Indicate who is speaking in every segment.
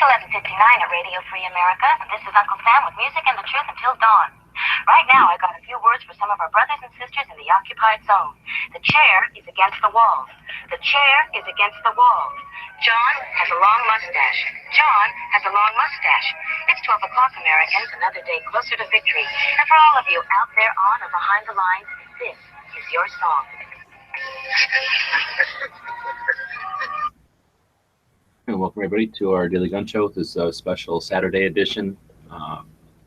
Speaker 1: 11:59 at Radio Free America. This is Uncle Sam with music and the truth until dawn. Right now, I got a few words for some of our brothers and sisters in the occupied zone. The chair is against the wall. The chair is against the wall. John has a long mustache. John has a long mustache. It's 12 o'clock, Americans, another day closer to victory. And for all of you out there on or behind the lines, this is your song.
Speaker 2: And welcome everybody to our Daily Gun Show. This is a special Saturday edition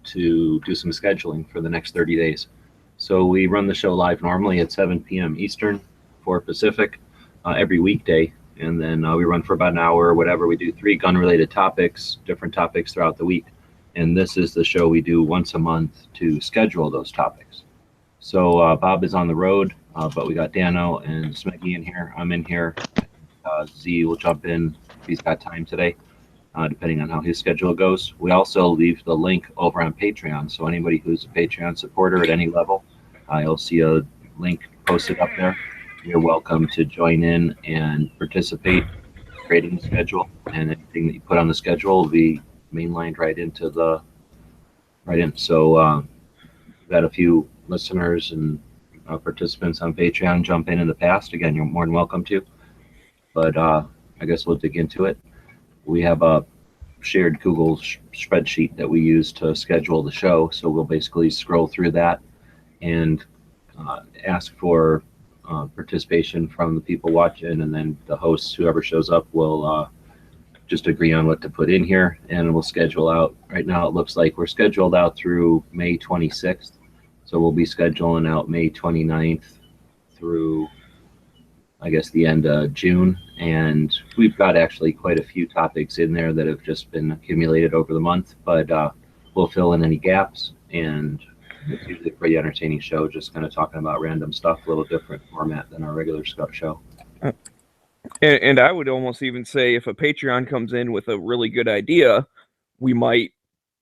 Speaker 2: to do some scheduling for the next 30 days. So we run the show live normally at 7 p.m. Eastern, 4 Pacific, every weekday. And then we run for about an hour or whatever. We do 3 gun-related topics, different topics throughout the week. And this is the show we do once a month to schedule those topics. So Bob is on the road, but we got Dano and Smeggy in here. I'm in here. Z will jump in if he's got time today, depending on how his schedule goes. We also leave the link over on Patreon, so anybody who's a Patreon supporter at any level, you'll see a link posted up there. You're welcome to join in and participate in creating the schedule, and anything that you put on the schedule will be mainlined right in. So we've had a few listeners and participants on Patreon jump in the past. Again, you're more than welcome to. But I guess we'll dig into it. We have a shared Google spreadsheet that we use to schedule the show. So we'll basically scroll through that and ask for participation from the people watching. And then the hosts, whoever shows up, will just agree on what to put in here. And we'll schedule out. Right now it looks like we're scheduled out through May 26th. So we'll be scheduling out May 29th through, I guess, the end of June. And we've got actually quite a few topics in there that have just been accumulated over the month, but we'll fill in any gaps. And it's usually a pretty entertaining show, just kind of talking about random stuff, a little different format than our regular show.
Speaker 3: And I would almost even say if a Patreon comes in with a really good idea, we might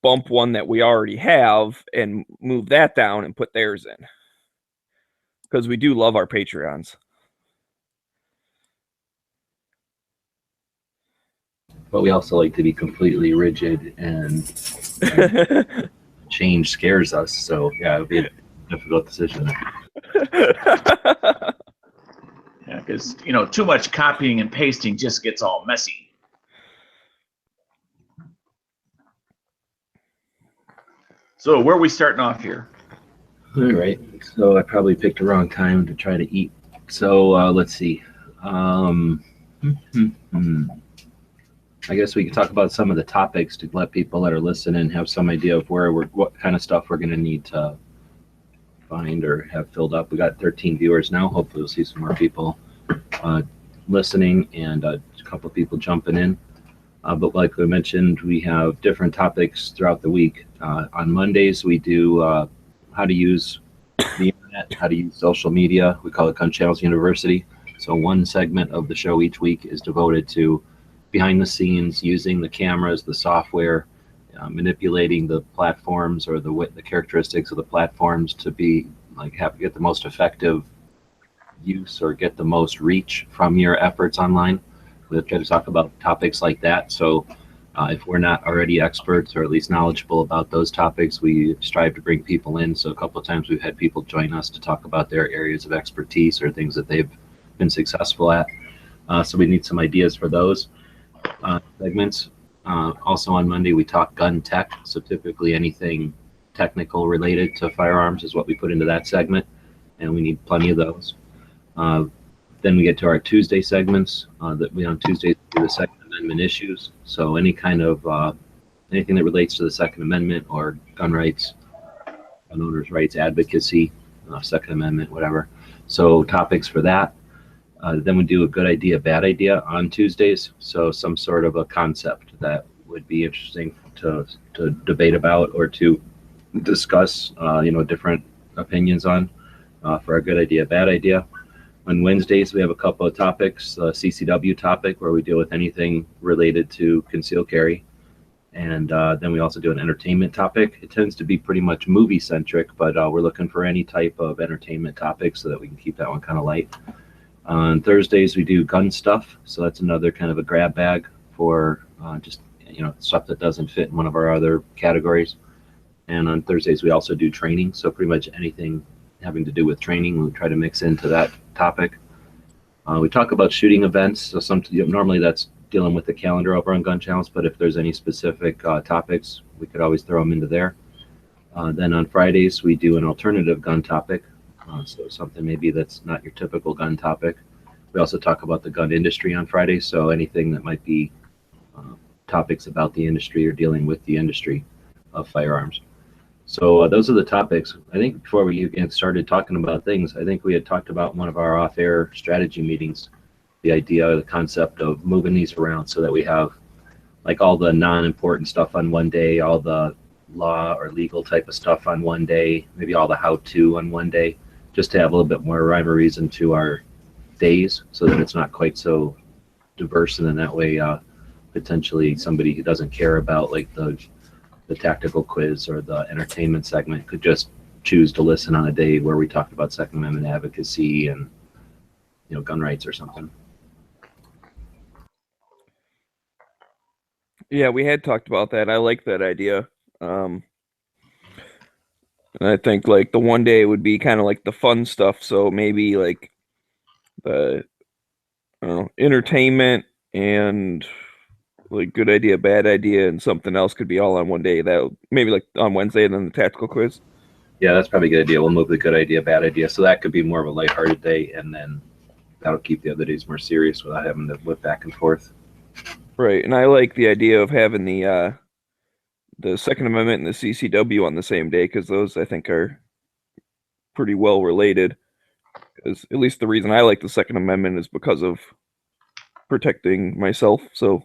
Speaker 3: bump one that we already have and move that down and put theirs in. Because we do love our Patreons.
Speaker 2: But we also like to be completely rigid, and change scares us. So yeah, it would be a difficult decision.
Speaker 4: Yeah, because too much copying and pasting just gets all messy. So where are we starting off here?
Speaker 2: All right. So I probably picked the wrong time to try to eat. So let's see. I guess we could talk about some of the topics to let people that are listening have some idea of what kind of stuff we're going to need to find or have filled up. We got 13 viewers now. Hopefully we'll see some more people listening and a couple of people jumping in. But like we mentioned, we have different topics throughout the week. On Mondays, we do how to use the internet, how to use social media. We call it Gun Channels University. So one segment of the show each week is devoted to behind the scenes, using the cameras, the software, manipulating the platforms or the characteristics of the platforms to be get the most effective use or get the most reach from your efforts online. We'll try to talk about topics like that. So if we're not already experts or at least knowledgeable about those topics, we strive to bring people in. So a couple of times we've had people join us to talk about their areas of expertise or things that they've been successful at. So we need some ideas for those segments. Also on Monday we talk gun tech, so typically anything technical related to firearms is what we put into that segment, and we need plenty of those. Then we get to our Tuesday segments that we on Tuesdays do the Second Amendment issues, so any kind of anything that relates to the Second Amendment or gun rights, gun owners' rights, advocacy, Second Amendment, whatever. So topics for that. Then we do a good idea, bad idea on Tuesdays. So some sort of a concept that would be interesting to debate about or to discuss, different opinions on for a good idea, bad idea. On Wednesdays, we have a couple of topics, CCW topic, where we deal with anything related to concealed carry. And then we also do an entertainment topic. It tends to be pretty much movie centric, but we're looking for any type of entertainment topic so that we can keep that one kind of light. On Thursdays, we do gun stuff. So that's another kind of a grab bag for just stuff that doesn't fit in one of our other categories. And on Thursdays, we also do training. So pretty much anything having to do with training, we try to mix into that topic. We talk about shooting events. So normally that's dealing with the calendar over on Gun Channels, but if there's any specific topics, we could always throw them into there. Then on Fridays, we do an alternative gun topic. So something maybe that's not your typical gun topic. We also talk about the gun industry on Fridays. So anything that might be topics about the industry or dealing with the industry of firearms. So those are the topics. I think before we get started talking about things, I think we had talked about one of our off-air strategy meetings, the idea, the concept of moving these around so that we have like all the non-important stuff on one day, all the law or legal type of stuff on one day, maybe all the how-to on one day, just to have a little bit more rhyme or reason to our days so that it's not quite so diverse. And then that way, potentially somebody who doesn't care about like the tactical quiz or the entertainment segment could just choose to listen on a day where we talked about Second Amendment advocacy and gun rights or something.
Speaker 3: Yeah, we had talked about that. I like that idea. And I think like the one day would be kind of like the fun stuff. So maybe like the entertainment and like good idea, bad idea, and something else could be all on one day. That maybe like on Wednesday, and then the tactical quiz.
Speaker 2: Yeah, that's probably a good idea. We'll move the good idea, bad idea. So that could be more of a lighthearted day, and then that'll keep the other days more serious without having to whip back and forth.
Speaker 3: Right, and I like the idea of having the Second Amendment and the CCW on the same day, because those I think are pretty well related. Because at least the reason I like the Second Amendment is because of protecting myself. So.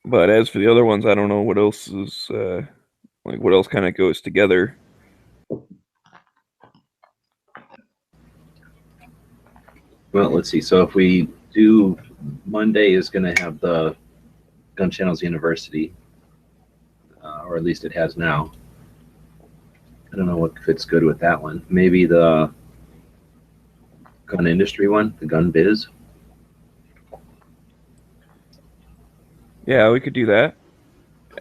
Speaker 3: But as for the other ones, I don't know what else is what else kind of goes together.
Speaker 2: Well, let's see. So if we do, Monday is going to have the Gun Channels University, or at least it has now. I don't know what fits good with that one. Maybe the gun industry one, the gun biz.
Speaker 3: Yeah, we could do that.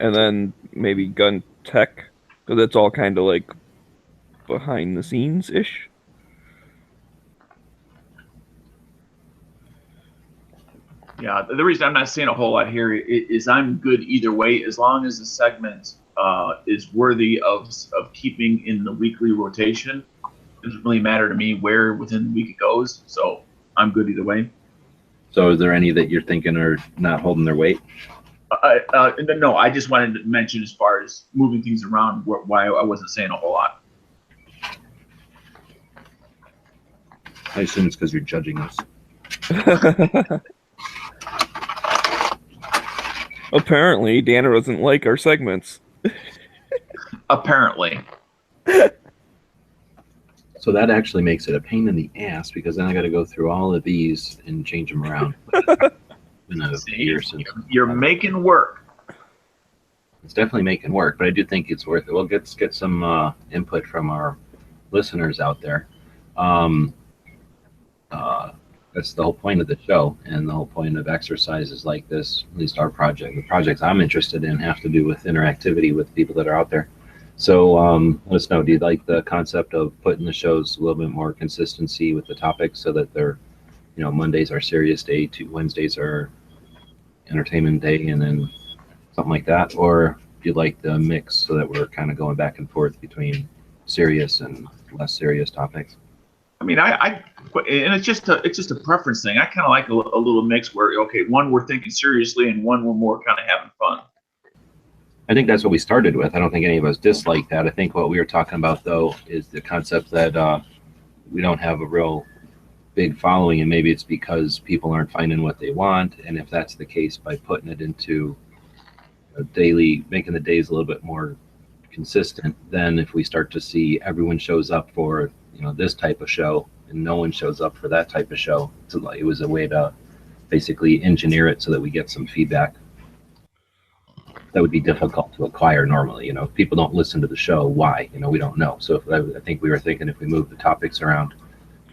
Speaker 3: And then maybe gun tech, because that's all kind of like behind the scenes-ish.
Speaker 4: Yeah, the reason I'm not saying a whole lot here is I'm good either way, as long as the segment is worthy of keeping in the weekly rotation. It doesn't really matter to me where within the week it goes, so I'm good either way.
Speaker 2: So is there any that you're thinking are not holding their weight?
Speaker 4: No, I just wanted to mention as far as moving things around why I wasn't saying a whole lot.
Speaker 2: I assume it's because you're judging us.
Speaker 3: Apparently, Dana doesn't like our segments.
Speaker 4: Apparently.
Speaker 2: So that actually makes it a pain in the ass, because then I got to go through all of these and change them around.
Speaker 4: You're making work.
Speaker 2: It's definitely making work, but I do think it's worth it. We'll get some input from our listeners out there. That's the whole point of the show, and the whole point of exercises like this, at least our project. The projects I'm interested in have to do with interactivity with people that are out there. So let us know, do you like the concept of putting the shows a little bit more consistency with the topics so that they're, Mondays are serious day, Wednesdays are entertainment day, and then something like that? Or do you like the mix so that we're kind of going back and forth between serious and less serious topics?
Speaker 4: I mean, and it's just a preference thing. I kind of like a little mix where, okay, one we're thinking seriously and one we're more kind of having fun.
Speaker 2: I think that's what we started with. I don't think any of us dislike that. I think what we were talking about, though, is the concept that we don't have a real big following, and maybe it's because people aren't finding what they want. And if that's the case, by putting it into a daily, making the days a little bit more consistent, then if we start to see everyone shows up for this type of show and no one shows up for that type of show, it was a way to basically engineer it so that we get some feedback. that would be difficult to acquire normally. You know, if people don't listen to the show, why? You know, we don't know. So I think we were thinking if we move the topics around,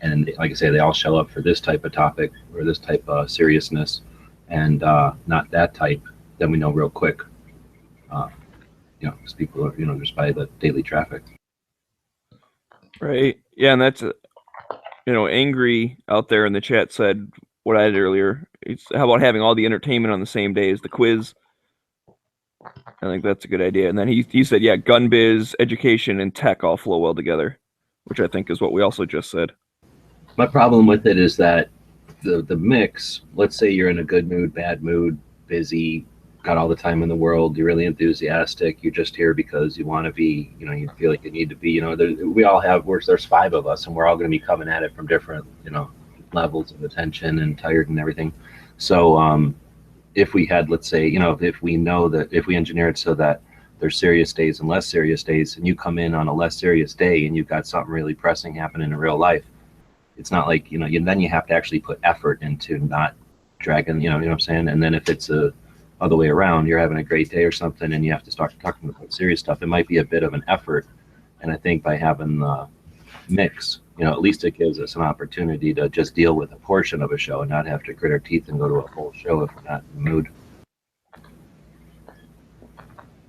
Speaker 2: and like I say, they all show up for this type of topic or this type of seriousness, and not that type, then we know real quick. You know, because people are, you know, just by the daily traffic.
Speaker 3: Right. Yeah, and that's, you know, Angry out there in the chat said what I did earlier. It's how about having all the entertainment on the same day as the quiz? I think that's a good idea. And then he said, yeah, gun biz, education, and tech all flow well together, which I think is what we also just said.
Speaker 2: My problem with it is that the mix, let's say you're in a good mood, bad mood, busy, got all the time in the world, you're really enthusiastic, you're just here because you want to be, you know, you feel like you need to be, you know, we all have, there's 5 of us, and we're all going to be coming at it from different, you know, levels of attention and tired and everything. So if we had, let's say, you know, if we know that, if we engineer it so that there's serious days and less serious days, and you come in on a less serious day and you've got something really pressing happening in real life, it's not like, you know, then you have to actually put effort into not dragging, you know what I'm saying? And then if it's a other way around, you're having a great day or something and you have to start talking about serious stuff, it might be a bit of an effort. And I think by having the mix, you know, at least it gives us an opportunity to just deal with a portion of a show and not have to grit our teeth and go to a whole show if we're not in the mood. I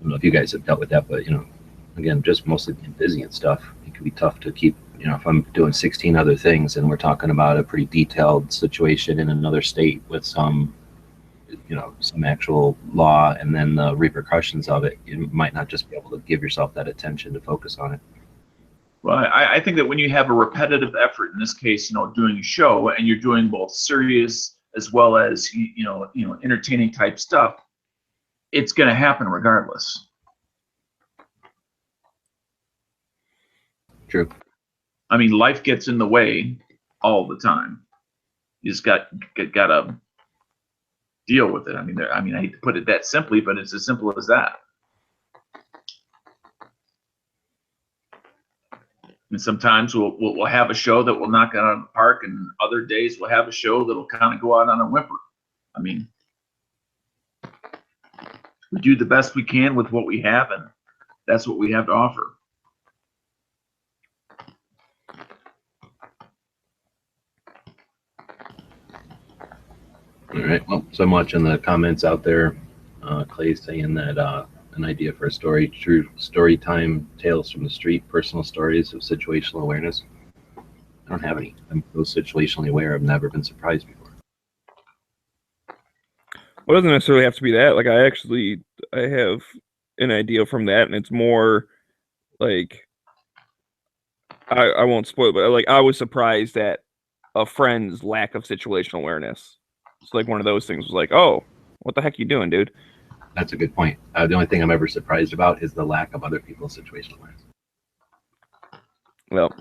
Speaker 2: don't know if you guys have dealt with that, but, you know, again, just mostly being busy and stuff, it can be tough to keep, you know, if I'm doing 16 other things and we're talking about a pretty detailed situation in another state with some, you know, some actual law and then the repercussions of it, you might not just be able to give yourself that attention to focus on it.
Speaker 4: Well, I think that when you have a repetitive effort, in this case, you know, doing a show, and you're doing both serious as well as you know, entertaining type stuff, it's going to happen regardless.
Speaker 2: True.
Speaker 4: I mean, life gets in the way all the time. You just got to deal with it. I mean, I hate to put it that simply, but it's as simple as that. And sometimes we'll have a show that will knock it out of the park, and other days we'll have a show that'll kind of go out on a whimper. I mean, we do the best we can with what we have, and that's what we have to offer.
Speaker 2: All right. Well, so much in the comments out there. Clay's saying that an idea for a story, true story time, tales from the street, personal stories of situational awareness. I don't have any. I'm so situationally aware. I've never been surprised before.
Speaker 3: Well, it doesn't necessarily have to be that. Like, I have an idea from that, and it's more like, I won't spoil it, but like, I was surprised at a friend's lack of situational awareness. It's like one of those things was like, oh, what the heck you doing, dude?
Speaker 2: That's a good point. The only thing I'm ever surprised about is the lack of other people's situational awareness.
Speaker 3: Well,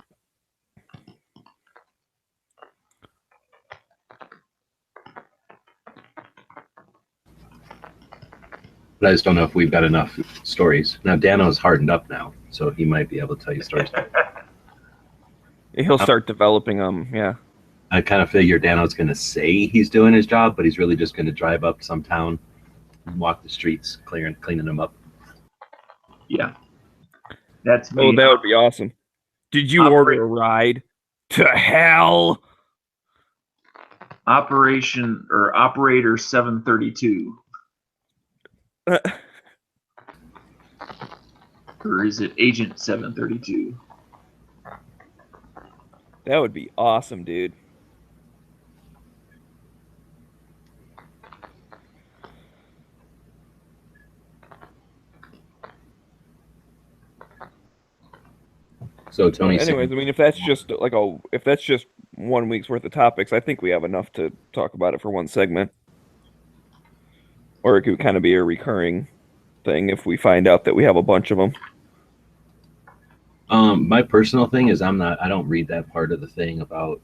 Speaker 2: but I just don't know if we've got enough stories. Now, Dano's hardened up now, so he might be able to tell you stories.
Speaker 3: he'll start developing them, yeah.
Speaker 2: I kind of figure Dano's going to say he's doing his job, but he's really just going to drive up some town and walk the streets, cleaning them up.
Speaker 4: Yeah. That's me.
Speaker 3: Oh, that would be awesome. Did you order a ride? To hell!
Speaker 4: Operator 732. Or is it Agent 732?
Speaker 3: That would be awesome, dude.
Speaker 2: So Tony.
Speaker 3: Anyways, I mean, if that's just if that's just 1 week's worth of topics, I think we have enough to talk about it for one segment. Or it could kind of be a recurring thing if we find out that we have a bunch of them.
Speaker 2: My personal thing is I don't read that part of the thing about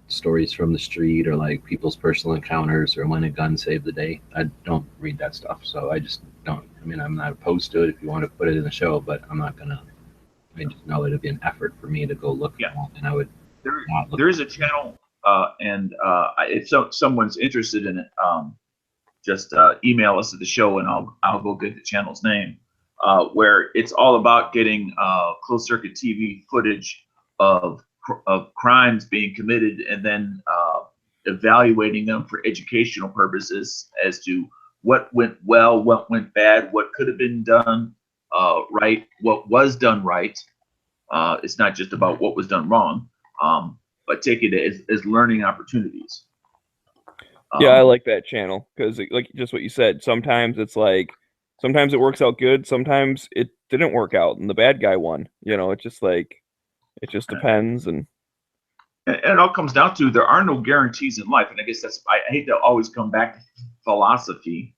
Speaker 2: stories from the street or like people's personal encounters or when a gun saved the day. I don't read that stuff, so I just don't. I mean, I'm not opposed to it if you want to put it in the show, but I'm not gonna. I just know it'd be an effort for me to go look at that, and I would.
Speaker 4: There is a channel, and if someone's interested in it, just email us at the show, and I'll go get the channel's name. Where it's all about getting closed circuit TV footage of crimes being committed, and then evaluating them for educational purposes as to what went well, what went bad, what could have been done right, what was done right. It's not just about what was done wrong, but take it as learning opportunities.
Speaker 3: Yeah, I like that channel because, like just what you said, sometimes it's like, sometimes it works out good, sometimes it didn't work out, and the bad guy won. You know, it's just like, it just depends. And
Speaker 4: it all comes down to there are no guarantees in life, and I guess I hate to always come back to philosophy,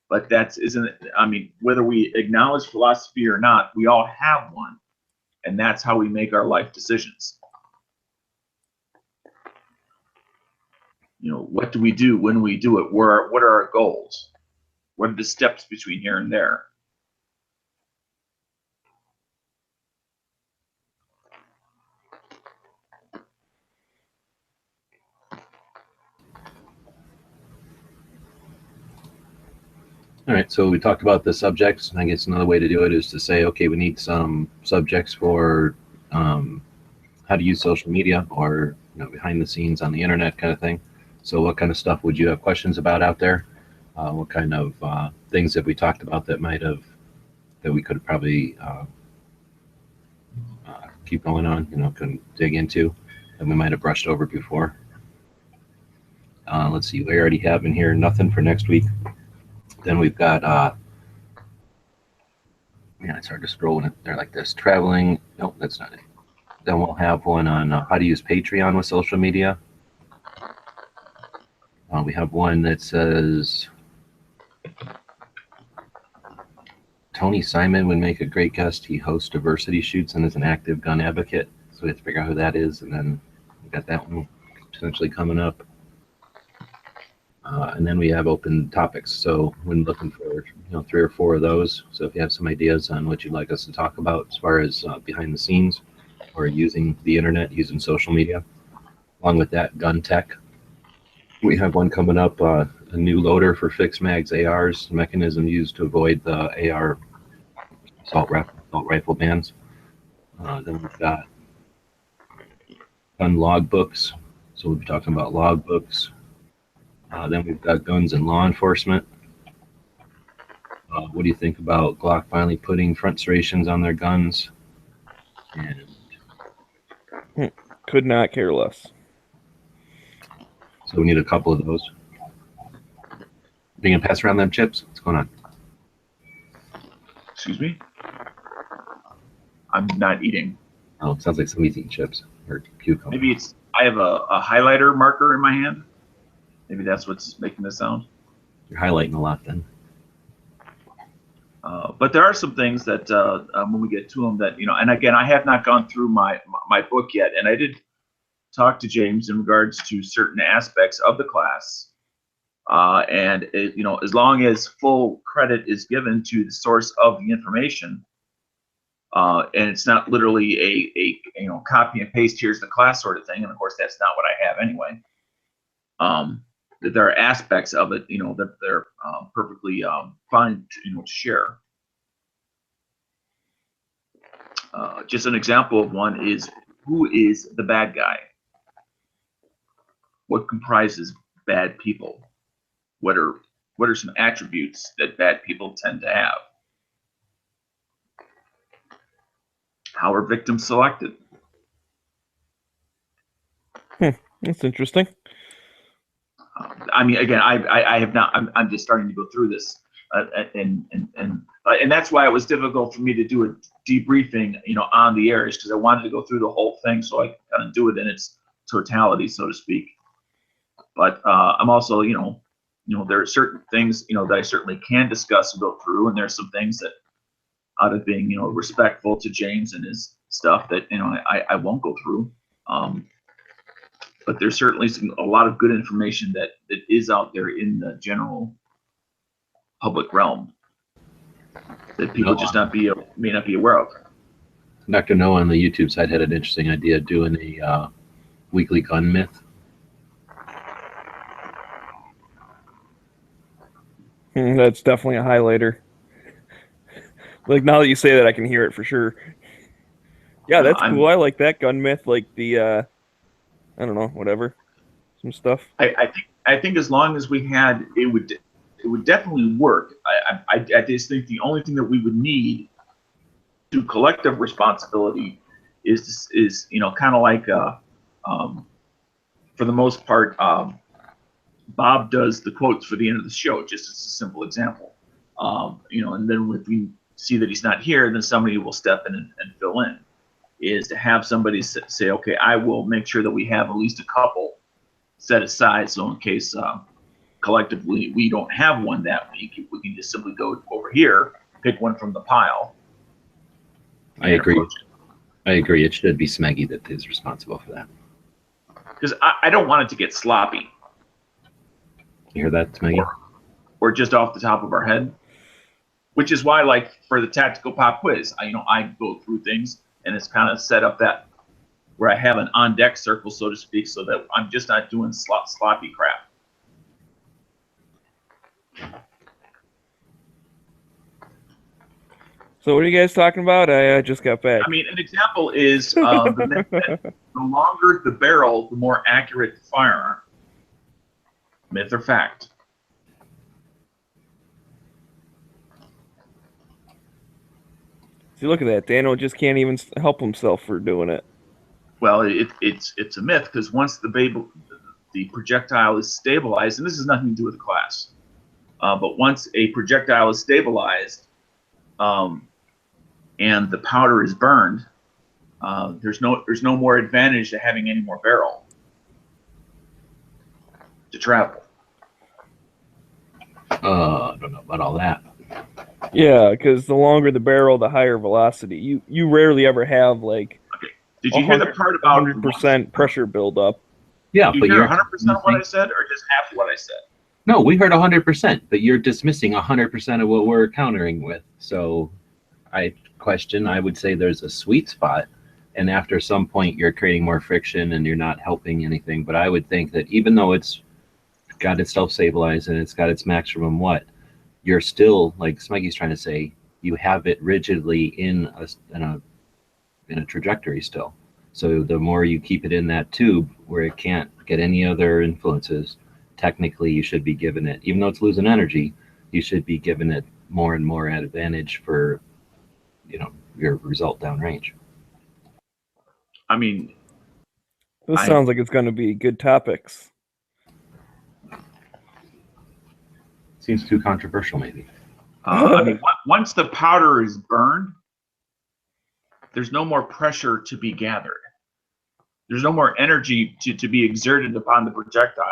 Speaker 4: but isn't it? I mean, whether we acknowledge philosophy or not, we all have one, and that's how we make our life decisions. You know, what do we do when we do it? What are our goals? What are the steps between here and there?
Speaker 2: All right, so we talked about the subjects. I guess another way to do it is to say, okay, we need some subjects for how to use social media, or behind the scenes on the internet kind of thing. So what kind of stuff would you have questions about out there? What kind of things have we talked about that we could probably keep going on, can dig into, that we might have brushed over before? Let's see, we already have in here nothing for next week. Then we've got it's hard to scroll when they're like this. Traveling, nope, that's not it. Then we'll have one on how to use Patreon with social media. We have one that says Tony Simon would make a great guest. He hosts diversity shoots and is an active gun advocate. So we have to figure out who that is, and then we got that one potentially coming up. And then we have open topics. So when looking for 3 or 4 of those. So if you have some ideas on what you'd like us to talk about as far as behind the scenes or using the internet, using social media, along with that, gun tech. We have one coming up, a new loader for fixed mags ARs, mechanism used to avoid the AR assault rifle bans. Then we've got gun log books. So we'll be talking about log books. Then we've got guns and law enforcement. What do you think about Glock finally putting front serrations on their guns? And
Speaker 3: could not care less.
Speaker 2: So we need a couple of those. Being pass around them chips? What's going on?
Speaker 4: Excuse me? I'm not eating.
Speaker 2: Oh, it sounds like somebody's eating chips or cucumber.
Speaker 4: Maybe I have a highlighter marker in my hand. Maybe that's what's making the sound.
Speaker 2: You're highlighting a lot then.
Speaker 4: But there are some things that when we get to them that, and again, I have not gone through my book yet, and I did talk to James in regards to certain aspects of the class. And as long as full credit is given to the source of the information, and it's not literally a copy and paste, here's the class sort of thing, and of course that's not what I have anyway. That there are aspects of it, that they're perfectly fine to share. Just an example of one is, who is the bad guy? What comprises bad people? What are some attributes that bad people tend to have? How are victims selected?
Speaker 3: That's interesting.
Speaker 4: I mean, again, I have not. I'm just starting to go through this, and that's why it was difficult for me to do a debriefing, on the areas, because I wanted to go through the whole thing so I kind of do it in its totality, so to speak. But I'm also, there are certain things, that I certainly can discuss and go through, and there's some things that, out of being, respectful to James and his stuff, that I won't go through. But there's certainly a lot of good information that is out there in the general public realm that people just may not be aware of.
Speaker 2: Dr. Noah on the YouTube side had an interesting idea, doing a weekly gun myth.
Speaker 3: That's definitely a highlighter. Like, now that you say that, I can hear it for sure. Yeah, that's cool. I like that gun myth. Like the, I don't know, whatever, some stuff.
Speaker 4: I think as long as we had, it would definitely work. I just think the only thing that we would need to collective responsibility is kind of like for the most part, Bob does the quotes for the end of the show, just as a simple example. And then if we see that he's not here, then somebody will step in and fill in. Is to have somebody say, okay, I will make sure that we have at least a couple set aside, so in case collectively we don't have one that week, we can just simply go over here, pick one from the pile.
Speaker 2: I agree. It should be Smeggy that is responsible for that.
Speaker 4: Because I don't want it to get sloppy.
Speaker 2: You hear that, Smeggy?
Speaker 4: Or just off the top of our head. Which is why, like, for the tactical pop quiz, I go through things, and it's kind of set up that where I have an on-deck circle, so to speak, so that I'm just not doing sloppy crap.
Speaker 3: So what are you guys talking about? I just got back.
Speaker 4: I mean, an example is the longer the barrel, the more accurate the firearm. Myth or fact?
Speaker 3: See, look at that. Daniel just can't even help himself for doing it.
Speaker 4: Well, it's a myth, because once the projectile is stabilized, and this has nothing to do with class, but once a projectile is stabilized, and the powder is burned, there's no more advantage to having any more barrel to travel.
Speaker 2: I don't know about all that.
Speaker 3: Yeah, because the longer the barrel, the higher velocity. You rarely ever have like.
Speaker 4: Okay. Did you hear the part about
Speaker 3: 100% pressure buildup?
Speaker 2: Yeah,
Speaker 4: Did
Speaker 2: but
Speaker 4: you hear
Speaker 2: you're
Speaker 4: 100% of what I said, or just half of what I said?
Speaker 2: No, we heard 100%, but you're dismissing 100% of what we're countering with. So, I would say there's a sweet spot, and after some point, you're creating more friction and you're not helping anything. But I would think that even though it's got itself stabilized and it's got its maximum you're still, like Smeggy's trying to say, you have it rigidly in a trajectory still. So the more you keep it in that tube where it can't get any other influences, technically you should be given it, even though it's losing energy, you should be given it more and more advantage for, your result downrange.
Speaker 4: I mean,
Speaker 3: this sounds like it's going to be good topics.
Speaker 2: Seems too controversial, maybe.
Speaker 4: I mean, once the powder is burned, there's no more pressure to be gathered. There's no more energy to be exerted upon the projectile.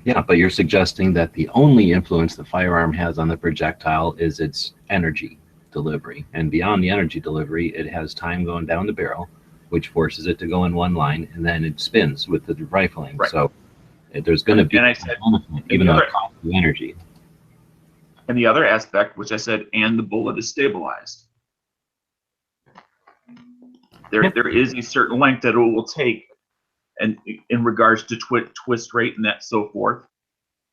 Speaker 2: Yeah, but you're suggesting that the only influence the firearm has on the projectile is its energy delivery. And beyond the energy delivery, it has time going down the barrel, which forces it to go in one line, and then it spins with the rifling.
Speaker 4: Right.
Speaker 2: So there's going to be even though it costs you energy.
Speaker 4: And the other aspect, which I said, and the bullet is stabilized. There is a certain length that it will take, and in regards to twist rate and that so forth,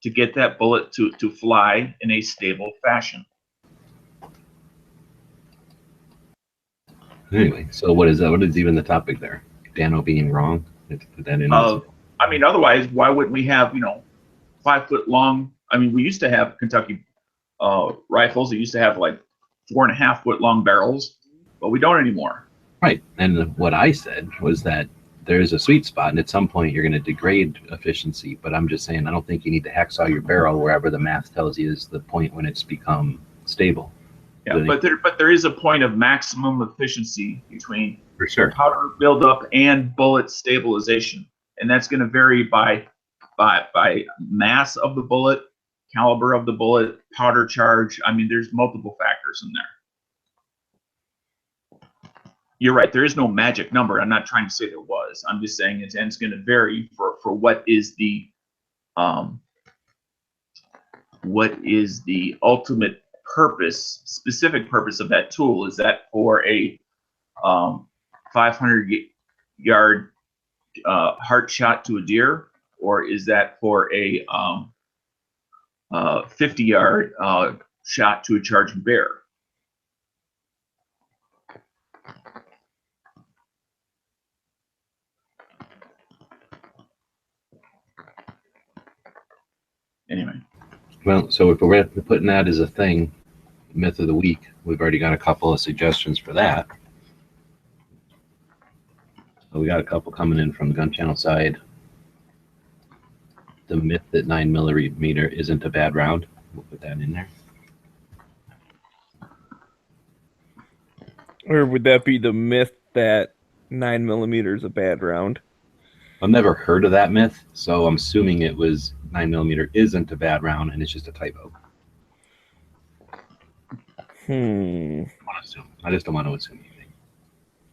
Speaker 4: to get that bullet to fly in a stable fashion.
Speaker 2: Anyway, so what is that? What is even the topic there? Dano being wrong? Let's put that in.
Speaker 4: I mean, otherwise, why wouldn't we have 5 foot long? I mean, we used to have Kentucky rifles that used to have like 4.5 foot long barrels, but we don't anymore.
Speaker 2: Right. And what I said was that there's a sweet spot, and at some point you're going to degrade efficiency. But I'm just saying, I don't think you need to hacksaw your barrel wherever the math tells you is the point when it's become stable.
Speaker 4: Yeah, but there is a point of maximum efficiency between
Speaker 2: for sure
Speaker 4: powder buildup and bullet stabilization, and that's going to vary by mass of the bullet, caliber of the bullet, powder charge. I mean, there's multiple factors in there. You're right. There is no magic number. I'm not trying to say there was. I'm just saying it's going to vary for what is the ultimate purpose, specific purpose of that tool. Is that for a 500-yard heart shot to a deer, or is that for a 50-yard shot to a charging bear. Anyway.
Speaker 2: Well, so if we're putting that as a thing, myth of the week, we've already got a couple of suggestions for that. So we got a couple coming in from the gun channel side. The myth that 9mm isn't a bad round. We'll put that in there.
Speaker 3: Or would that be the myth that 9mm is a bad round?
Speaker 2: I've never heard of that myth, so I'm assuming it was 9mm isn't a bad round and it's just a typo. I just don't want to assume anything.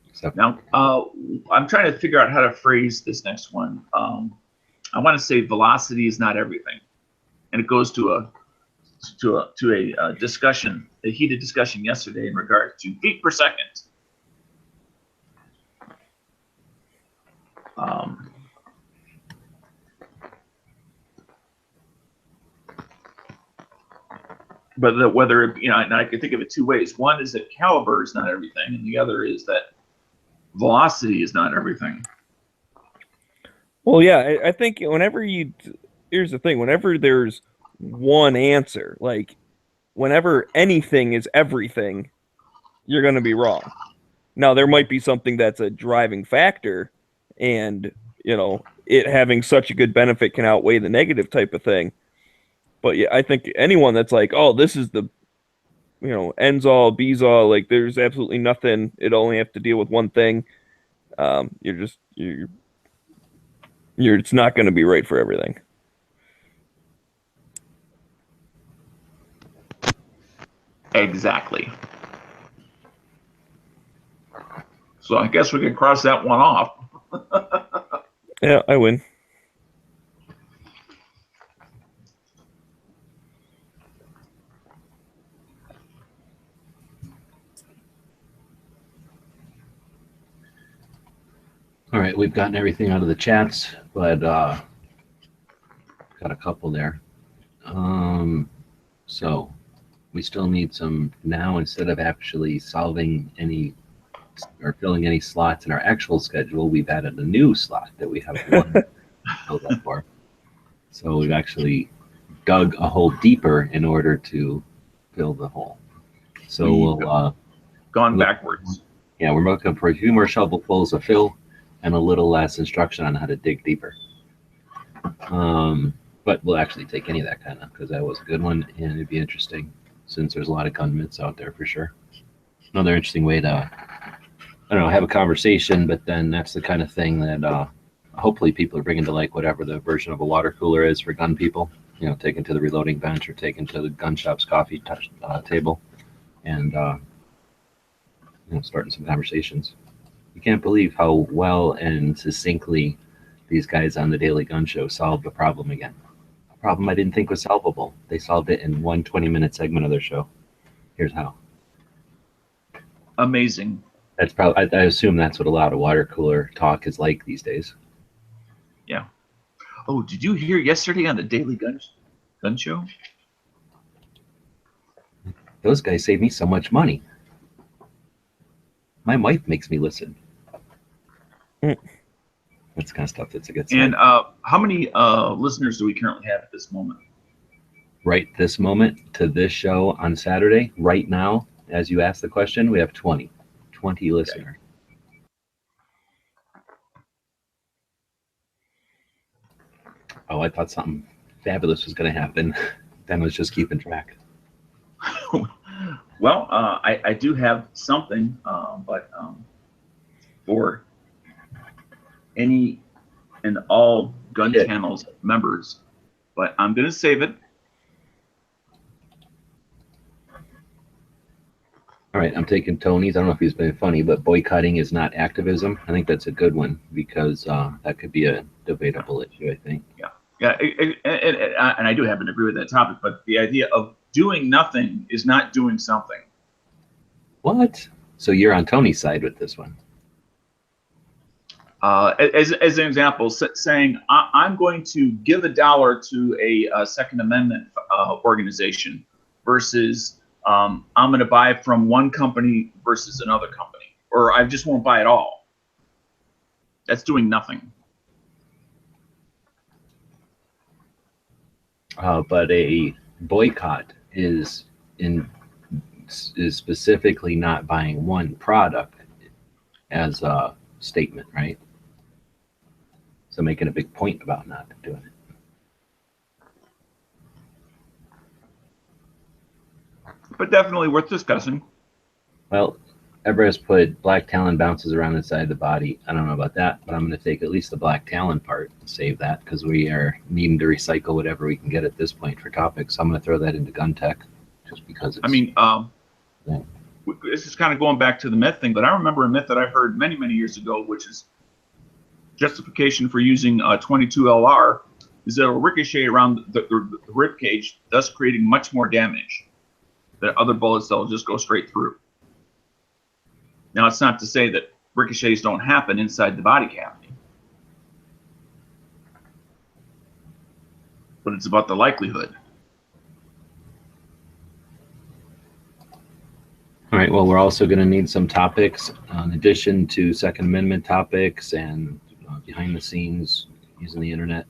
Speaker 2: Except
Speaker 4: now, I'm trying to figure out how to phrase this next one. I want to say velocity is not everything, and it goes to a discussion, a heated discussion yesterday in regards to feet per second. But whether and I can think of it two ways. One is that caliber is not everything, and the other is that velocity is not everything.
Speaker 3: Well, yeah, I think whenever here's the thing, whenever there's one answer, like whenever anything is everything, you're going to be wrong. Now, there might be something that's a driving factor, and, it having such a good benefit can outweigh the negative type of thing. But yeah, I think anyone that's like, oh, this is the, ends all, bees all, like there's absolutely nothing, it only have to deal with one thing. It's not going to be right for everything.
Speaker 4: Exactly. So I guess we can cross that one off.
Speaker 3: Yeah, I win.
Speaker 2: all right, we've gotten everything out of the chats, but got a couple there. So we still need some now, instead of actually solving any or filling any slots in our actual schedule, we've added a new slot that we have one filled up for. So we've actually dug a hole deeper in order to fill the hole. So we'll
Speaker 4: gone backwards.
Speaker 2: Yeah, we're looking for a few more shovelfuls of fill and a little less instruction on how to dig deeper. But we'll actually take any of that kind of, because that was a good one, and it'd be interesting since there's a lot of gun myths out there for sure. Another interesting way to, have a conversation, but then that's the kind of thing that hopefully people are bringing to like whatever the version of a water cooler is for gun people, taken to the reloading bench or taken to the gun shop's coffee table and, starting some conversations. You can't believe how well and succinctly these guys on the Daily Gun Show solved the problem again. A problem I didn't think was solvable. They solved it in one 20-minute segment of their show. Here's how.
Speaker 4: Amazing.
Speaker 2: That's probably, I assume that's what a lot of water cooler talk is like these days.
Speaker 4: Yeah. Oh, did you hear yesterday on the Daily Gun Show?
Speaker 2: Those guys save me so much money. My wife makes me listen. That's the kind of stuff that's a good sign.
Speaker 4: And how many listeners do we currently have at this moment?
Speaker 2: Right this moment to this show on Saturday, right now, as you asked the question, we have 20 listeners. Oh, I thought something fabulous was going to happen. Ben was just keeping track.
Speaker 4: Well, I do have something, but for any and all gun channels members, but I'm going to save it.
Speaker 2: All right, I'm taking Tony's. I don't know if he's been funny, but boycotting is not activism. I think that's a good one because that could be a debatable issue, I think.
Speaker 4: Yeah, and I do happen to agree with that topic, but the idea of doing nothing is not doing something.
Speaker 2: What? So you're on Tony's side with this one?
Speaker 4: As an example, saying I'm going to give $1 to a Second Amendment organization versus I'm going to buy from one company versus another company, or I just won't buy at all. That's doing nothing.
Speaker 2: But a boycott is specifically not buying one product as a statement, right? So making a big point about not doing it.
Speaker 4: But definitely worth discussing.
Speaker 2: Well, Everest put black talon bounces around inside the body. I don't know about that, but I'm going to take at least the black talon part and save that because we are needing to recycle whatever we can get at this point for topics. So I'm going to throw that into gun tech just because it's...
Speaker 4: I mean,
Speaker 2: yeah.
Speaker 4: This is kind of going back to the myth thing, but I remember a myth that I heard many, many years ago, which is justification for using 22 LR is that it'll ricochet around the rib cage, thus creating much more damage than other bullets that'll just go straight through. Now, it's not to say that ricochets don't happen inside the body cavity, but it's about the likelihood.
Speaker 2: All right, well, we're also going to need some topics in addition to Second Amendment topics and behind the scenes using the internet.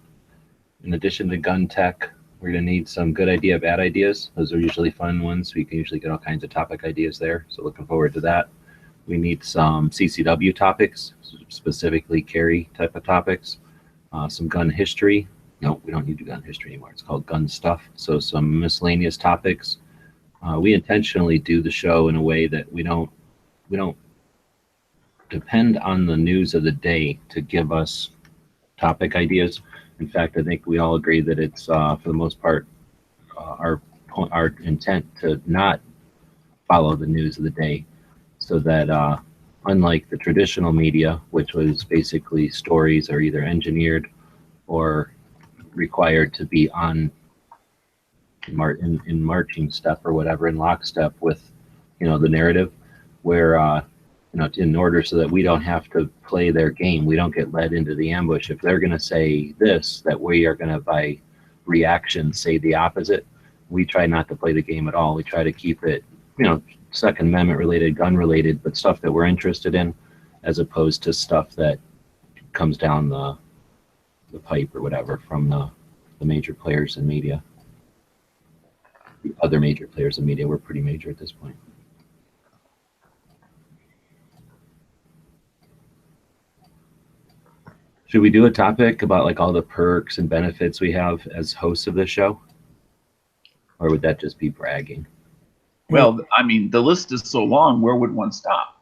Speaker 2: In addition to gun tech, we're going to need some good idea, bad ideas. Those are usually fun ones. We can usually get all kinds of topic ideas there. So looking forward to that. We need some CCW topics, specifically carry type of topics. Some gun history. No, we don't need to do gun history anymore. It's called gun stuff. So some miscellaneous topics. We intentionally do the show in a way that we don't depend on the news of the day to give us topic ideas. In fact, I think we all agree that it's for the most part our intent to not follow the news of the day, so that unlike the traditional media, which was basically stories are either engineered or required to be on in marching step or whatever, in lockstep with the narrative, where in order so that we don't have to play their game, we don't get led into the ambush. If they're going to say this, that we are going to by reaction say the opposite. We try not to play the game at all. We try to keep it Second Amendment related, gun related, but stuff that we're interested in, as opposed to stuff that comes down the pipe or whatever from the major players in media. The other major players in media were pretty major at this point. Should we do a topic about like all the perks and benefits we have as hosts of this show? Or would that just be bragging?
Speaker 4: Well, I mean, the list is so long, where would one stop?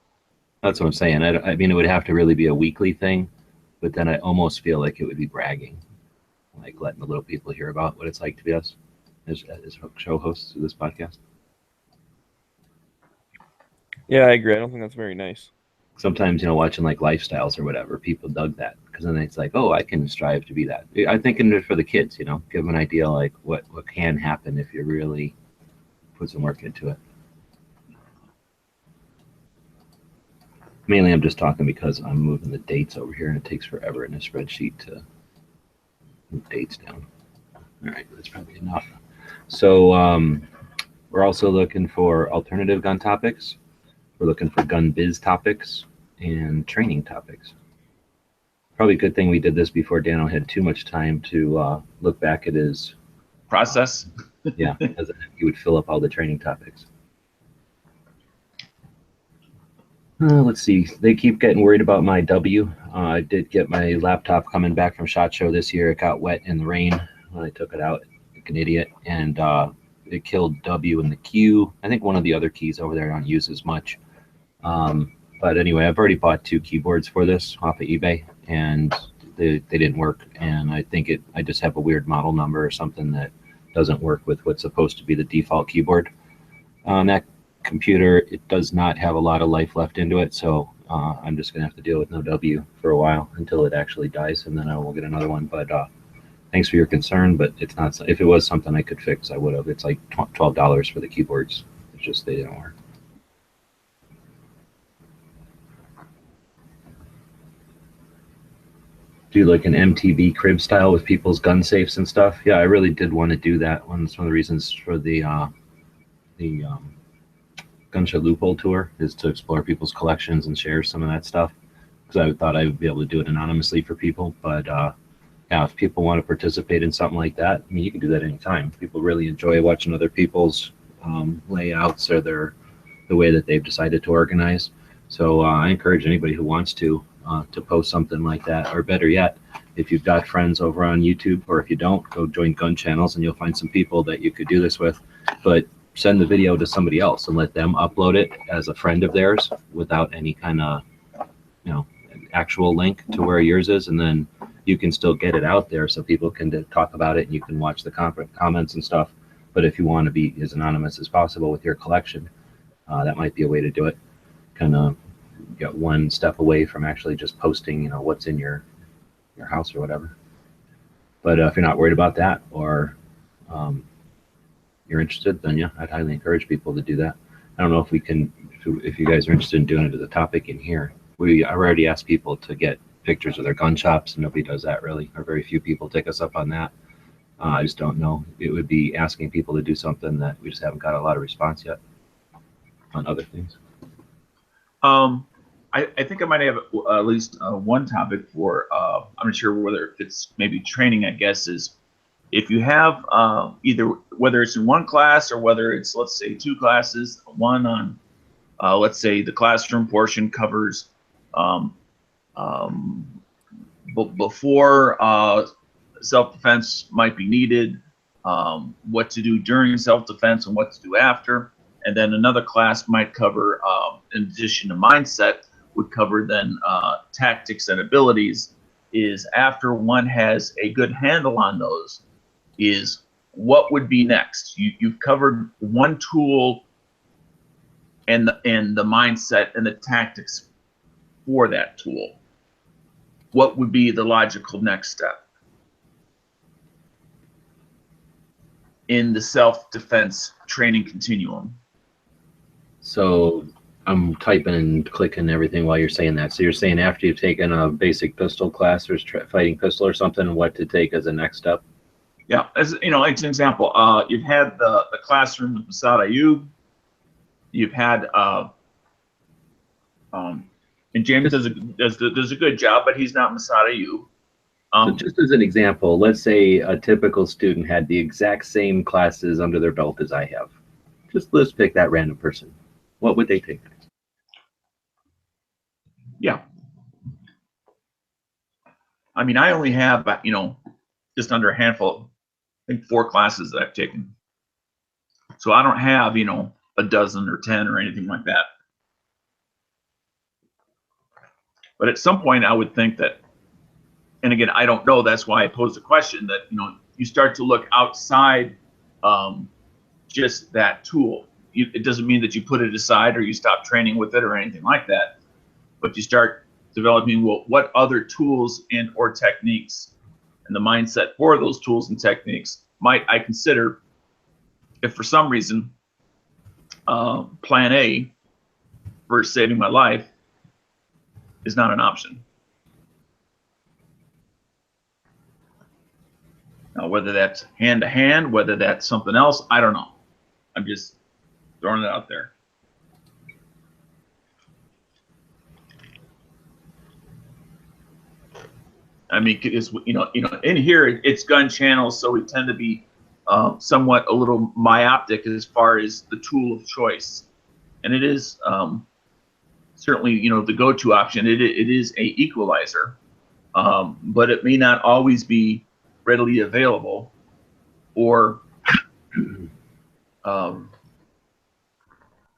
Speaker 2: That's what I'm saying. I mean, it would have to really be a weekly thing, but then I almost feel like it would be bragging, like letting the little people hear about what it's like to be us as show hosts of this podcast.
Speaker 3: Yeah, I agree. I don't think that's very nice.
Speaker 2: Sometimes, watching like lifestyles or whatever, people dug that because then it's like, oh, I can strive to be that. I'm thinking it for the kids, give them an idea like what can happen if you really put some work into it. Mainly, I'm just talking because I'm moving the dates over here, and it takes forever in a spreadsheet to move dates down. All right, that's probably enough. So we're also looking for alternative gun topics. We're looking for gun biz topics and training topics. Probably a good thing we did this before Dano had too much time to look back at his
Speaker 4: process.
Speaker 2: Yeah, because he would fill up all the training topics. Let's see. They keep getting worried about my W. I did get my laptop coming back from SHOT Show this year. It got wet in the rain when I took it out, like an idiot, and it killed W and the Q. I think one of the other keys over there I don't use as much. But anyway, I've already bought 2 keyboards for this off of eBay, and they didn't work. And I think I just have a weird model number or something that doesn't work with what's supposed to be the default keyboard. On that computer, it does not have a lot of life left into it, so I'm just gonna have to deal with no W for a while until it actually dies, and then I will get another one. But thanks for your concern, but it's not. If it was something I could fix, I would have. It's like $12 for the keyboards. It's just they didn't work. do like an MTV crib style with people's gun safes and stuff. Yeah, I really did want to do that. One of the reasons for the Gunshot Loophole tour is to explore people's collections and share some of that stuff, because I thought I would be able to do it anonymously for people. But yeah, if people want to participate in something like that, I mean, you can do that anytime. People really enjoy watching other people's layouts or the way that they've decided to organize. So I encourage anybody who wants to post something like that, or better yet, if you've got friends over on YouTube, or if you don't, go join gun channels and you'll find some people that you could do this with. But send the video to somebody else and let them upload it as a friend of theirs without any kind of, you know, actual link to where yours is, and then you can still get it out there so people can talk about it and you can watch the comments and stuff. But if you want to be as anonymous as possible with your collection, that might be a way to do it. Kind of get one step away from actually just posting, you know, what's in your house or whatever. But if you're not worried about that, or you're interested, then yeah, I'd highly encourage people to do that. I don't know if we can, if you guys are interested in doing it as a topic in here. I already asked people to get pictures of their gun shops, and nobody does that really, or very few people take us up on that. I just don't know. It would be asking people to do something that we just haven't got a lot of response yet on other things.
Speaker 4: I think I might have at least one topic for, I'm not sure whether it's maybe training, I guess, is if you have either, whether it's in one class or whether it's, let's say, two classes, one on, let's say the classroom portion covers before self-defense might be needed, what to do during self-defense and what to do after. And then another class might cover, in addition to mindset, would cover then tactics and abilities. Is after one has a good handle on those, is what would be next? You've covered one tool and the mindset and the tactics for that tool. What would be the logical next step in the self-defense training continuum?
Speaker 2: So I'm typing and clicking everything while you're saying that. So you're saying after you've taken a basic pistol class or fighting pistol or something, what to take as a next step?
Speaker 4: Yeah, as you know, it's an example. You've had the classroom with Masad Ayub. You've had and James does a good job, but he's not Masad Ayub.
Speaker 2: So just as an example, let's say a typical student had the exact same classes under their belt as I have. Just let's pick that random person. What would they take?
Speaker 4: Yeah. I mean, I only have, you know, just under a handful, I think 4 classes that I've taken. So I don't have, you know, a dozen or 10 or anything like that. But at some point I would think that, and again, I don't know, that's why I posed the question, that, you know, you start to look outside just that tool. It doesn't mean that you put it aside or you stop training with it or anything like that, but you start developing, well, what other tools and or techniques and the mindset for those tools and techniques might I consider if for some reason plan A for saving my life is not an option. Now, whether that's hand to hand, whether that's something else, I don't know. I'm just throwing it out there. I mean, it's, you know, in here it's gun channels, so we tend to be somewhat a little myopic as far as the tool of choice, and it is certainly, you know, the go-to option. It is a equalizer, but it may not always be readily available or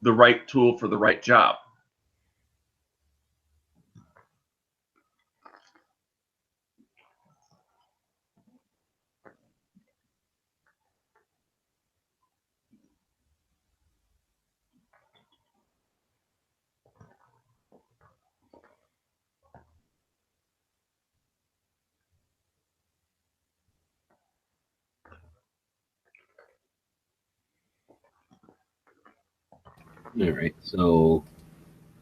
Speaker 4: the right tool for the right job.
Speaker 2: All right, so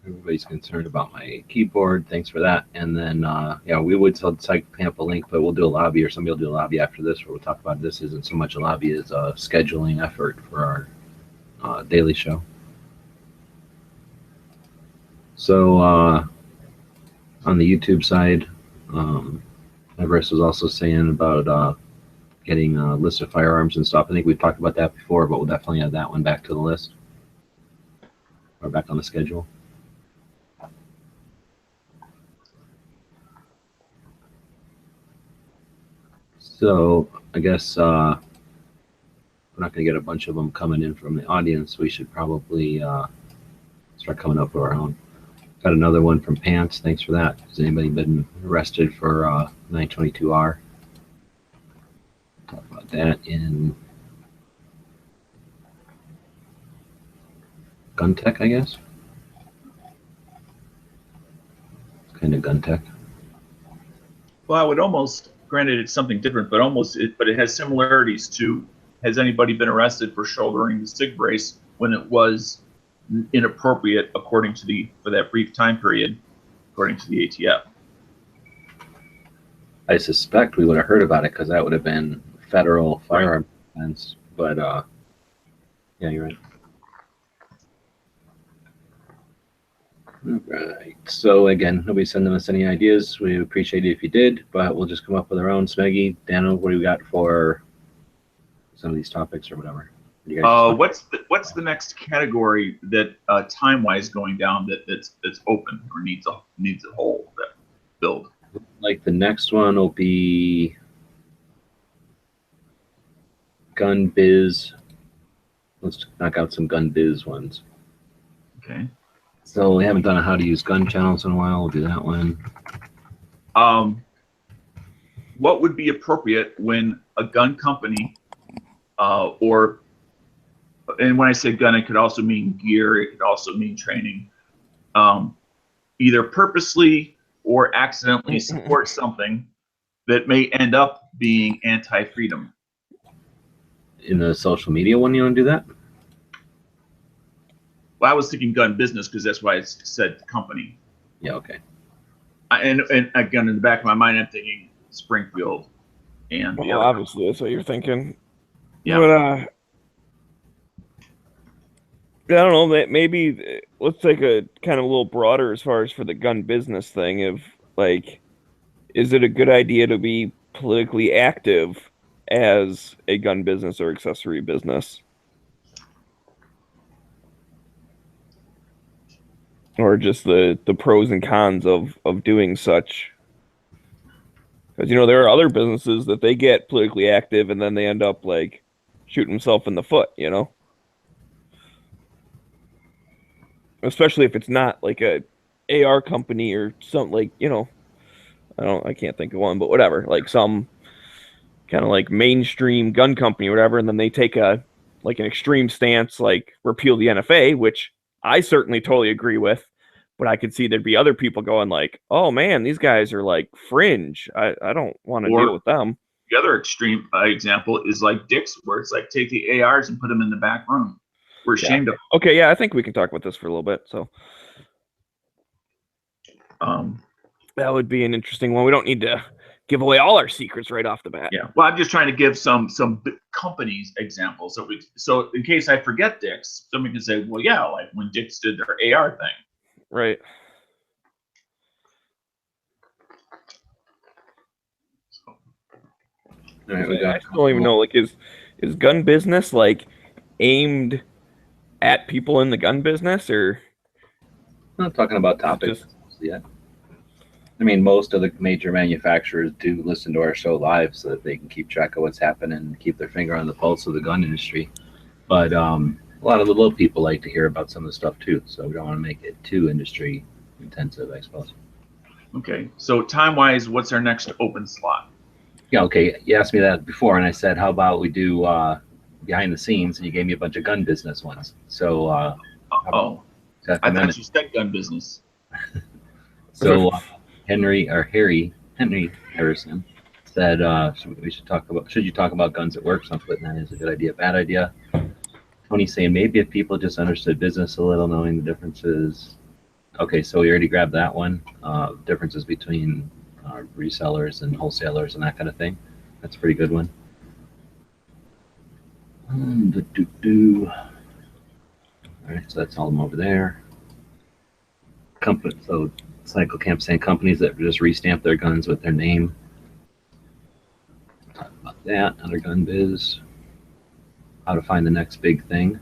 Speaker 2: Everybody's concerned about my keyboard. Thanks for that. And then, yeah, we would tell Camp a link, but we'll do a lobby, or somebody will do a lobby after this where we'll talk about this. Isn't so much a lobby as a scheduling effort for our daily show. So on the YouTube side, Everest was also saying about getting a list of firearms and stuff. I think we've talked about that before, but we'll definitely add that one back to the list or back on the schedule. So I guess we're not going to get a bunch of them coming in from the audience. We should probably start coming up with our own. Got another one from Pants. Thanks for that. Has anybody been arrested for 922R? Talk about that in gun tech, I guess. It's kind of gun tech.
Speaker 4: Well, I would almost, granted it's something different, but but it has similarities to, has anybody been arrested for shouldering the SIG brace when it was inappropriate according to for that brief time period, according to the ATF?
Speaker 2: I suspect we would have heard about it because that would have been federal firearm offense, but yeah, you're right. All right. So again, nobody's sending us any ideas. We appreciate it if you did, but we'll just come up with our own. Smeggy, Dano, what do we got for some of these topics or whatever?
Speaker 4: What's the next category that time-wise going down that's open or needs a whole that build?
Speaker 2: Like the next one will be gun biz. Let's knock out some gun biz ones.
Speaker 4: Okay.
Speaker 2: So we haven't done a how to use gun channels in a while. We'll do that one.
Speaker 4: What would be appropriate when a gun company and when I say gun, it could also mean gear, it could also mean training, either purposely or accidentally support something that may end up being anti-freedom.
Speaker 2: In the social media one, you want to do that?
Speaker 4: Well, I was thinking gun business because that's why I said company.
Speaker 2: Yeah, okay.
Speaker 4: And again, in the back of my mind, I'm thinking Springfield. And
Speaker 3: well, obviously, that's what you're thinking.
Speaker 4: Yeah.
Speaker 3: But, I don't know, that maybe let's take a kind of a little broader as far as for the gun business thing of like, is it a good idea to be politically active as a gun business or accessory business? Or just the pros and cons of doing such? Because, there are other businesses that they get politically active and then they end up like shooting themselves in the foot, Especially if it's not like a AR company or something like, I can't think of one, but whatever, like some kind of like mainstream gun company or whatever, and then they take an extreme stance, like repeal the NFA, which I certainly totally agree with, but I could see there'd be other people going like, oh man, these guys are like fringe. I don't want to deal with them.
Speaker 4: The other extreme example is like Dick's, where it's like take the ARs and put them in the back room. We're ashamed of.
Speaker 3: Okay, yeah, I think we can talk about this for a little bit. So that would be an interesting one. We don't need to give away all our secrets right off the bat.
Speaker 4: Yeah. Well, I'm just trying to give some companies examples. So in case I forget Dick's, somebody can say, well, yeah, like when Dick's did their AR thing.
Speaker 3: Right.
Speaker 2: All right,
Speaker 3: I don't even know, like, is gun business like aimed at people in the gun business, or
Speaker 2: I'm not talking about topics yet. I mean, most of the major manufacturers do listen to our show live so that they can keep track of what's happening and keep their finger on the pulse of the gun industry. But a lot of the little people like to hear about some of the stuff too, so we don't want to make it too industry intensive, I suppose.
Speaker 4: Okay, so time-wise, what's our next open slot?
Speaker 2: Yeah, okay. You asked me that before, and I said, how about we do behind the scenes, and you gave me a bunch of gun business ones. So,
Speaker 4: I thought you said gun business.
Speaker 2: So, Henry Harrison said, should you talk about guns at work? So I'm putting that as a good idea, bad idea. Tony's saying maybe if people just understood business a little, knowing the differences Okay, so we already grabbed that one. Differences between resellers and wholesalers and that kind of thing. That's a pretty good one. All right, so that's all of them over there. So Cycle Camp saying companies that just restamp their guns with their name. Talk about that. Other gun biz. How to find the next big thing.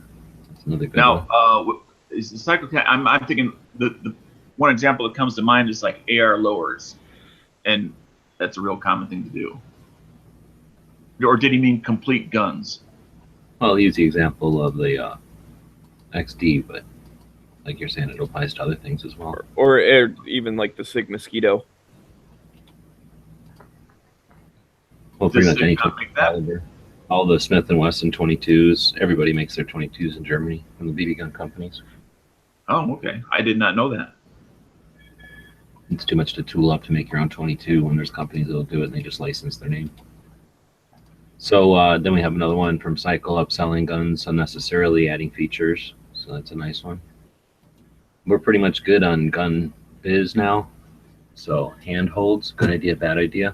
Speaker 2: That's another good one.
Speaker 4: Now, is the Cycle Camp? I'm thinking the one example that comes to mind is like AR lowers, and that's a real common thing to do. Or did he mean complete guns?
Speaker 2: Well, I'll use the example of the XD, but like you're saying, it applies to other things as well.
Speaker 3: Or even like the Sig Mosquito.
Speaker 2: Well, pretty much any caliber. All the Smith & Wesson 22s, everybody makes their 22s in Germany from the BB gun companies.
Speaker 4: Oh, okay. I did not know that.
Speaker 2: It's too much to tool up to make your own 22 when there's companies that'll do it and they just license their name. So then we have another one from Cycle, upselling guns unnecessarily, adding features. So that's a nice one. We're pretty much good on gun biz now. So handholds, good idea, bad idea.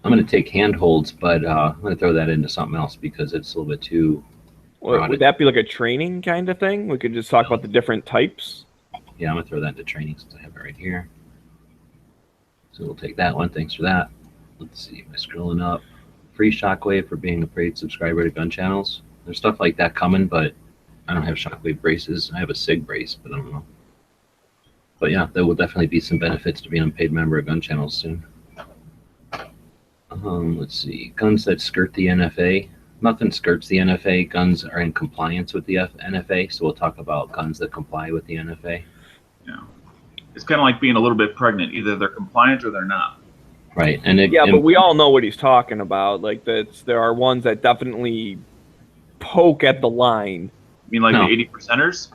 Speaker 2: I'm going to take handholds, but I'm going to throw that into something else because it's a little bit too...
Speaker 3: Would that be like a training kind of thing? We could just talk about the different types.
Speaker 2: Yeah, I'm going to throw that into training since I have it right here. So we'll take that one. Thanks for that. Let's see. Am I scrolling up? Free Shockwave for being a paid subscriber to gun channels. There's stuff like that coming, but I don't have Shockwave braces. I have a SIG brace, but I don't know. But yeah, there will definitely be some benefits to being a paid member of gun channels soon. Let's see. Guns that skirt the NFA. Nothing skirts the NFA. Guns are in compliance with the NFA, so we'll talk about guns that comply with the NFA.
Speaker 4: Yeah. It's kind of like being a little bit pregnant. Either they're compliant or they're not.
Speaker 2: Right.
Speaker 3: But we all know what he's talking about. Like there are ones that definitely poke at the line.
Speaker 4: You mean like the 80%ers?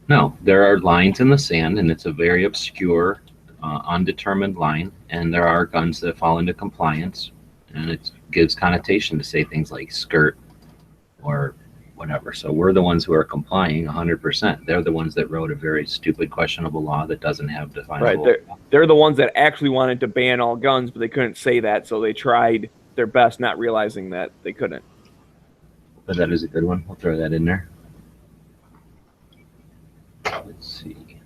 Speaker 2: No, there are lines in the sand, and it's a very obscure, undetermined line. And there are guns that fall into compliance, and it gives connotation to say things like skirt or whatever. So we're the ones who are complying 100%. They're the ones that wrote a very stupid, questionable law that doesn't have definable.
Speaker 3: Right. They're the ones that actually wanted to ban all guns, but they couldn't say that, so they tried their best, not realizing that they couldn't.
Speaker 2: But that is a good one. I'll throw that in there. Let's see.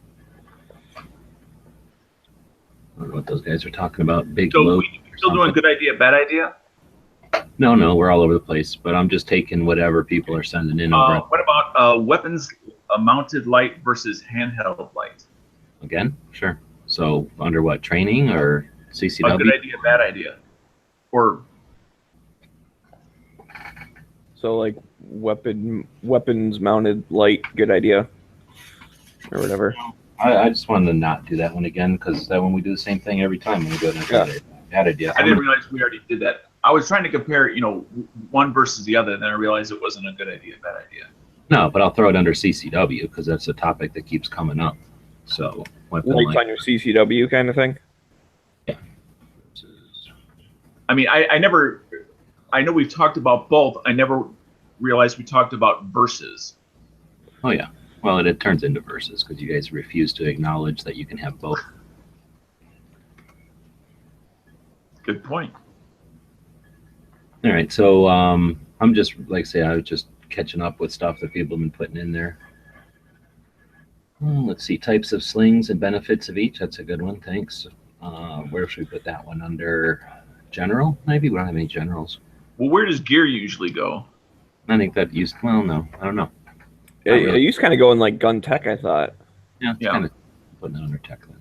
Speaker 2: I don't know what those guys are talking about. Big
Speaker 4: So
Speaker 2: load.
Speaker 4: we're still doing good idea, bad idea?
Speaker 2: No, we're all over the place. But I'm just taking whatever people are sending in. Over.
Speaker 4: What about weapons mounted light versus handheld light?
Speaker 2: Again, sure. So under what, training or CCW?
Speaker 4: Good idea, bad idea, or
Speaker 3: so like weapons mounted light, good idea, or whatever.
Speaker 2: I just wanted to not do that one again because that one we do the same thing every time when we go to bad idea.
Speaker 4: I didn't realize we already did that. I was trying to compare, one versus the other, and then I realized it wasn't a good idea, bad idea.
Speaker 2: No, but I'll throw it under CCW because that's a topic that keeps coming up. So weapon
Speaker 3: Lights on your CCW kind of thing.
Speaker 2: Yeah.
Speaker 4: I mean, I know we've talked about both. I never realized we talked about versus.
Speaker 2: Oh yeah. Well, it turns into versus because you guys refuse to acknowledge that you can have both.
Speaker 4: Good point.
Speaker 2: All right, so I'm just, like I say, I was just catching up with stuff that people have been putting in there. Let's see, types of slings and benefits of each. That's a good one, thanks. Where should we put that one? Under general, maybe? We don't have any generals.
Speaker 4: Well, where does gear usually go?
Speaker 2: I think that used, well, no, I don't know.
Speaker 3: It used to kind of go in like gun tech, I thought.
Speaker 2: Yeah, kind of putting it under tech then.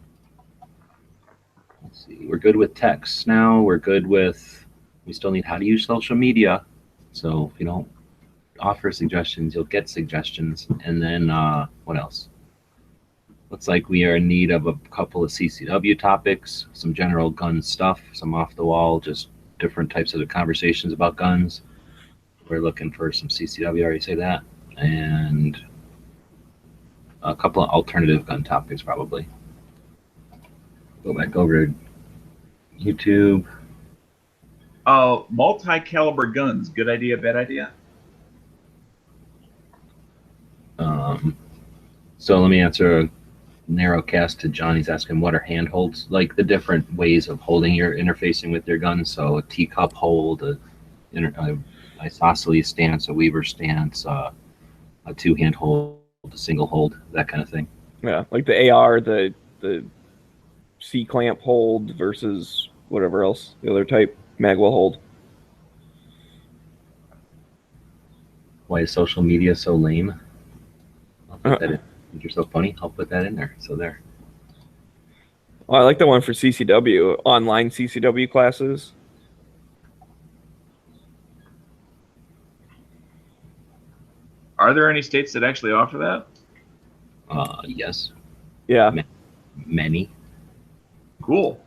Speaker 2: Let's see, we're good with text now. We're good with, we still need how to use social media. So if you don't offer suggestions, you'll get suggestions. And then what else? Looks like we are in need of a couple of CCW topics, some general gun stuff, some off the wall, just different types of conversations about guns. We're looking for some CCW, I already say that. And a couple of alternative gun topics probably. Go back over to YouTube.
Speaker 4: Multi-caliber guns, good idea, bad idea?
Speaker 2: So let me answer narrowcast to John. He's asking what are handholds, like the different ways of holding your interfacing with your gun. So a teacup hold, a isosceles stance, a Weaver stance, a two-hand hold, a single hold, that kind of thing.
Speaker 3: Yeah, like the AR, the C-clamp hold versus whatever else, the other type, magwell hold.
Speaker 2: Why is social media so lame? I'll put that in. You're so funny. I'll put that in there. So there.
Speaker 3: Well, I like the one for CCW, online CCW classes.
Speaker 4: Are there any states that actually offer that?
Speaker 2: Yes.
Speaker 3: Yeah.
Speaker 2: Many.
Speaker 4: Cool.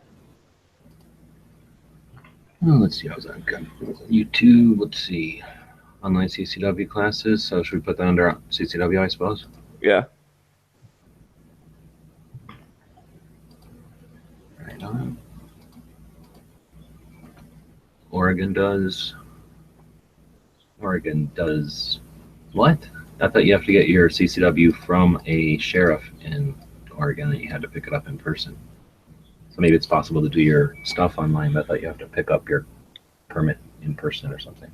Speaker 2: Oh, let's see. How's that good? YouTube. Let's see. Online CCW classes. So should we put that under CCW, I suppose?
Speaker 3: Yeah.
Speaker 2: Right on. Oregon does what? I thought you have to get your CCW from a sheriff in Oregon and you had to pick it up in person. So maybe it's possible to do your stuff online, but I thought you have to pick up your permit in person or something.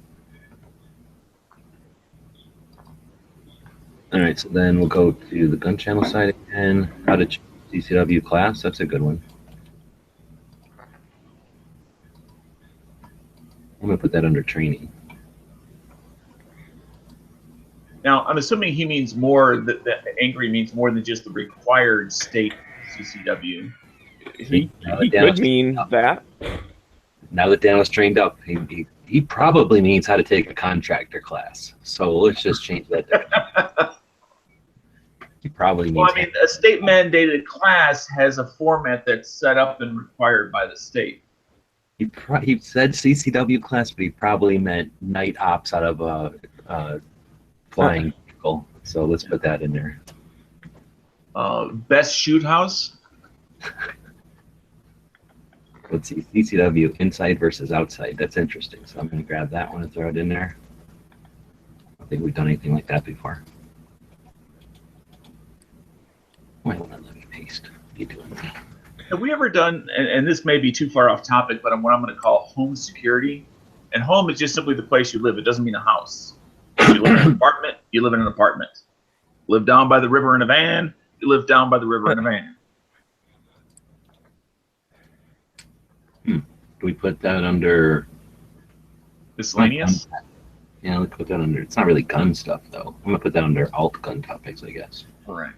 Speaker 2: All right, so then we'll go to the gun channel side again. How to choose CCW class, that's a good one. I'm gonna put that under training.
Speaker 4: Now, I'm assuming he means more, that angry means more than just the required state CCW.
Speaker 3: He could mean that.
Speaker 2: Now that Dan was trained up, he probably means how to take a contractor class. So let's just change that. He probably means.
Speaker 4: Well, I mean, a state mandated class has a format that's set up and required by the state.
Speaker 2: He said CCW class, but he probably meant night ops out of a flying vehicle. So let's put that in there.
Speaker 4: Best shoot house.
Speaker 2: Let's see, CCW inside versus outside. That's interesting. So I'm going to grab that one and throw it in there. I don't think we've done anything like that before. Why won't it let me paste? What are you doing?
Speaker 4: Have we ever done, and this may be too far off topic, but what I'm going to call home security? And home is just simply the place you live. It doesn't mean a house. If you live in an apartment, you live in an apartment. Live down by the river in a van, you live down by the river in a van.
Speaker 2: Do we put that under
Speaker 4: Miscellaneous?
Speaker 2: Yeah, let's put that under. It's not really gun stuff, though. I'm going to put that under alt gun topics, I guess.
Speaker 4: All right.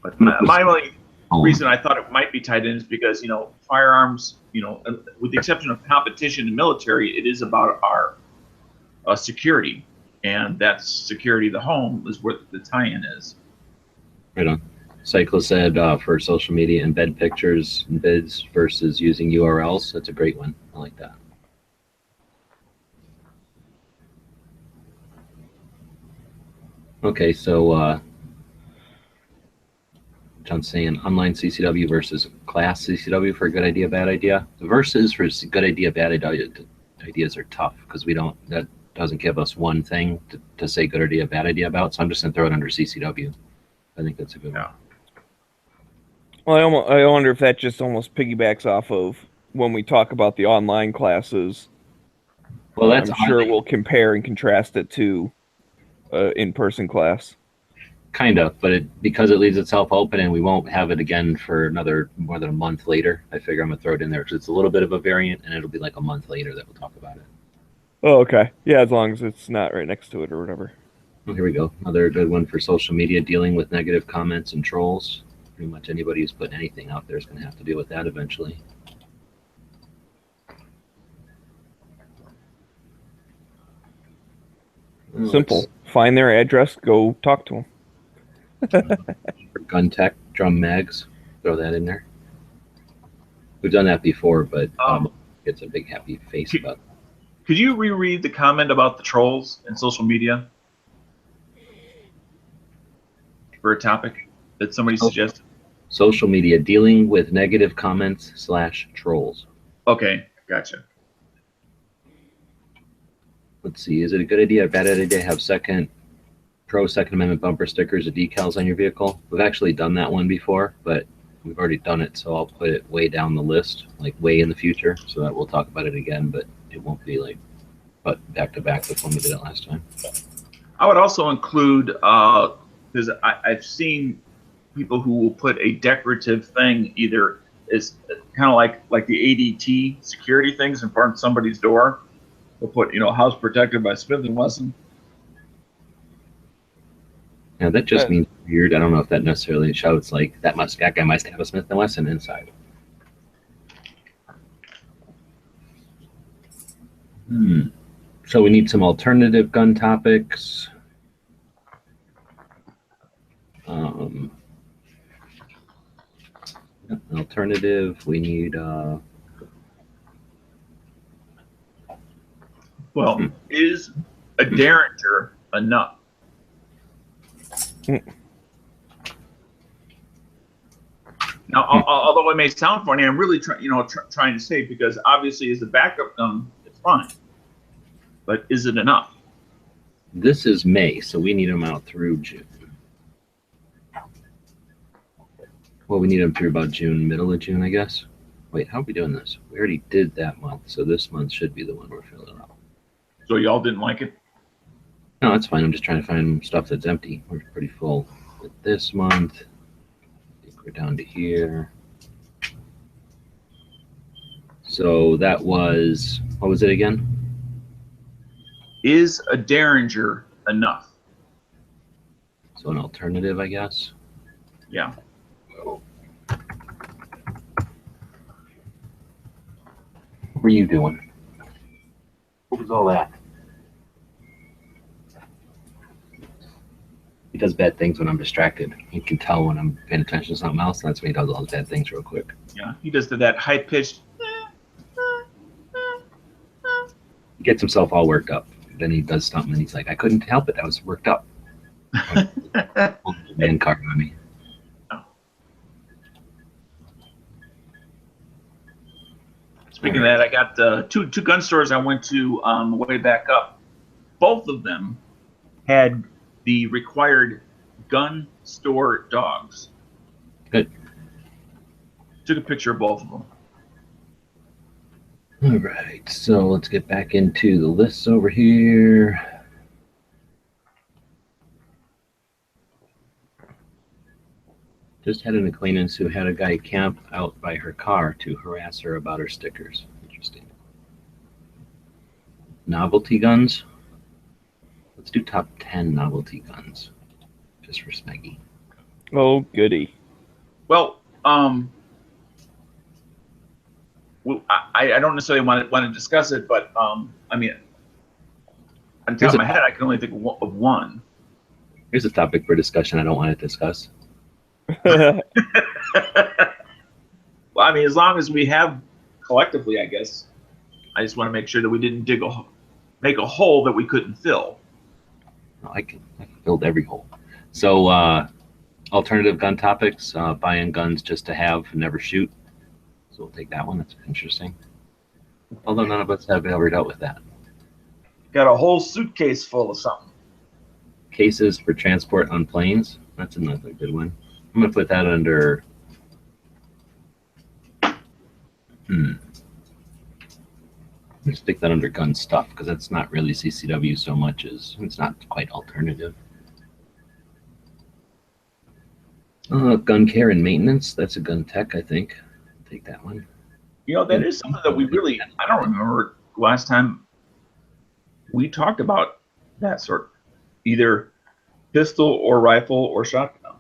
Speaker 4: But my only reason I thought it might be tied in is because, firearms, with the exception of competition in military, it is about our security. And that's security of the home is where the tie-in is.
Speaker 2: Right on. Cyclo said for social media, embed pictures and bids versus using URLs. That's a great one. I like that. Okay, so John's saying online CCW versus class CCW for a good idea, bad idea. The versus for good idea, bad idea ideas are tough because that doesn't give us one thing to say good idea, bad idea about. So I'm just going to throw it under CCW. I think that's a good one.
Speaker 3: Well, I wonder if that just almost piggybacks off of when we talk about the online classes.
Speaker 2: Well, I'm
Speaker 3: sure we'll compare and contrast it to in-person class.
Speaker 2: Kind of, but because it leaves itself open and we won't have it again for more than a month later, I figure I'm going to throw it in there because it's a little bit of a variant and it'll be like a month later that we'll talk about it.
Speaker 3: Oh, okay. Yeah, as long as it's not right next to it or whatever.
Speaker 2: Well, here we go. Another good one for social media, dealing with negative comments and trolls. Pretty much anybody who's putting anything out there is going to have to deal with that eventually.
Speaker 3: Simple. Find their address, go talk to them.
Speaker 2: Gun tech, drum mags, throw that in there. We've done that before, but it's a big happy face about that.
Speaker 4: Could you reread the comment about the trolls and social media for a topic that somebody suggested?
Speaker 2: Social media, dealing with negative comments / trolls.
Speaker 4: Okay, gotcha.
Speaker 2: Let's see, is it a good idea or bad idea to have second pro Second Amendment bumper stickers or decals on your vehicle. We've actually done that one before, but we've already done it, so I'll put it way down the list, like way in the future, so that we'll talk about it again, but it won't be like back to back with when we did it last time.
Speaker 4: I would also include, because I've seen people who will put a decorative thing either is kind of like the ADT security things in front of somebody's door. They'll put, house protected by Smith & Wesson.
Speaker 2: Yeah, that just means weird. I don't know if that necessarily shouts like that guy must have a Smith & Wesson inside. So we need some alternative gun topics. Alternative, we need
Speaker 4: is a Derringer enough? Now, although it may sound funny, I'm really trying to say, because obviously as a backup gun, it's fine. But is it enough?
Speaker 2: This is May, so we need them out through June. Well, we need them through about June, middle of June, I guess. Wait, how are we doing this? We already did that month, so this month should be the one we're filling up.
Speaker 4: So y'all didn't like it?
Speaker 2: No, that's fine. I'm just trying to find stuff that's empty. We're pretty full. But this month, I think we're down to here. So that was, what was it again?
Speaker 4: Is a Derringer enough?
Speaker 2: So an alternative, I guess.
Speaker 4: Yeah.
Speaker 2: What were you doing? What was all that? He does bad things when I'm distracted. He can tell when I'm paying attention to something else, and that's when he does all the bad things real quick.
Speaker 4: Yeah, he does that high-pitched.
Speaker 2: He gets himself all worked up. Then he does something, and he's like, I couldn't help it. I was worked up. Man card on me.
Speaker 4: Speaking of that, I got two gun stores I went to on the way back up. Both of them had the required gun store dogs.
Speaker 2: Good.
Speaker 4: Took a picture of both of them.
Speaker 2: All right, so let's get back into the lists over here. Just had an acquaintance who had a guy camp out by her car to harass her about her stickers. Interesting. Novelty guns. Let's do top 10 novelty guns, just for Smeggy.
Speaker 3: Oh, goody.
Speaker 4: Well, I don't necessarily want to discuss it, but I mean, on the top of my head, I can only think of one.
Speaker 2: Here's a topic for discussion I don't want to discuss.
Speaker 4: Well, I mean, as long as we have collectively, I guess. I just want to make sure that we didn't make a hole that we couldn't fill.
Speaker 2: I can build every hole. So, alternative gun topics: buying guns just to have, never shoot. So we'll take that one. That's interesting. Although none of us have ever dealt with that.
Speaker 4: Got a whole suitcase full of something.
Speaker 2: Cases for transport on planes. That's another good one. I'm gonna put that under. Let's stick that under gun stuff, because that's not really CCW so much as it's not quite alternative. Gun care and maintenance. That's a gun tech, I think. Take that one.
Speaker 4: That is something that we really, I don't remember last time we talked about that sort, either pistol or rifle or shotgun.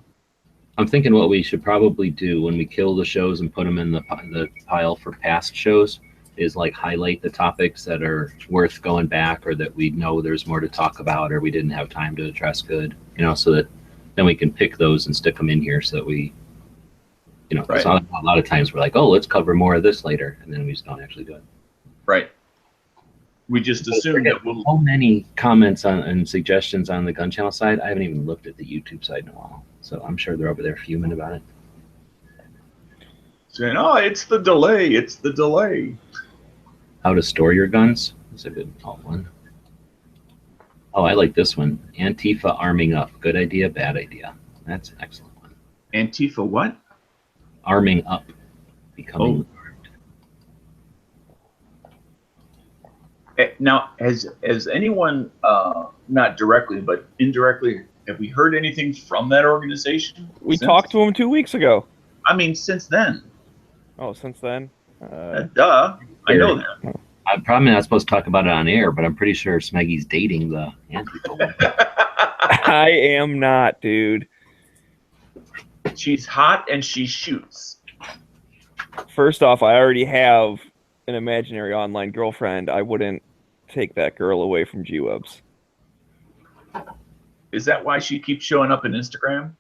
Speaker 2: I'm thinking what we should probably do when we kill the shows and put them in the pile for past shows is like highlight the topics that are worth going back, or that we know there's more to talk about, or we didn't have time to address good, so that then we can pick those and stick them in here so that we, right. A lot of times we're like, oh, let's cover more of this later, and then we just don't actually do it.
Speaker 4: Right. We just assume that we'll...
Speaker 2: So many comments and suggestions on the gun channel side. I haven't even looked at the YouTube side in a while, so I'm sure they're over there fuming about it.
Speaker 4: Saying, oh, it's the delay. It's the delay.
Speaker 2: How to store your guns. That's a good one. Oh, I like this one. Antifa arming up. Good idea, bad idea. That's an excellent one.
Speaker 4: Antifa what?
Speaker 2: Arming up. Becoming armed.
Speaker 4: Now, has anyone, not directly, but indirectly, have we heard anything from that organization?
Speaker 3: We talked to them 2 weeks ago.
Speaker 4: I mean, since then.
Speaker 3: Oh, since then?
Speaker 4: Duh. I know that.
Speaker 2: I'm probably not supposed to talk about it on air, but I'm pretty sure Smeggy's dating the Antifa.
Speaker 3: I am not, dude.
Speaker 4: She's hot and she shoots.
Speaker 3: First off, I already have an imaginary online girlfriend. I wouldn't take that girl away from G-Webs.
Speaker 4: Is that why she keeps showing up in Instagram?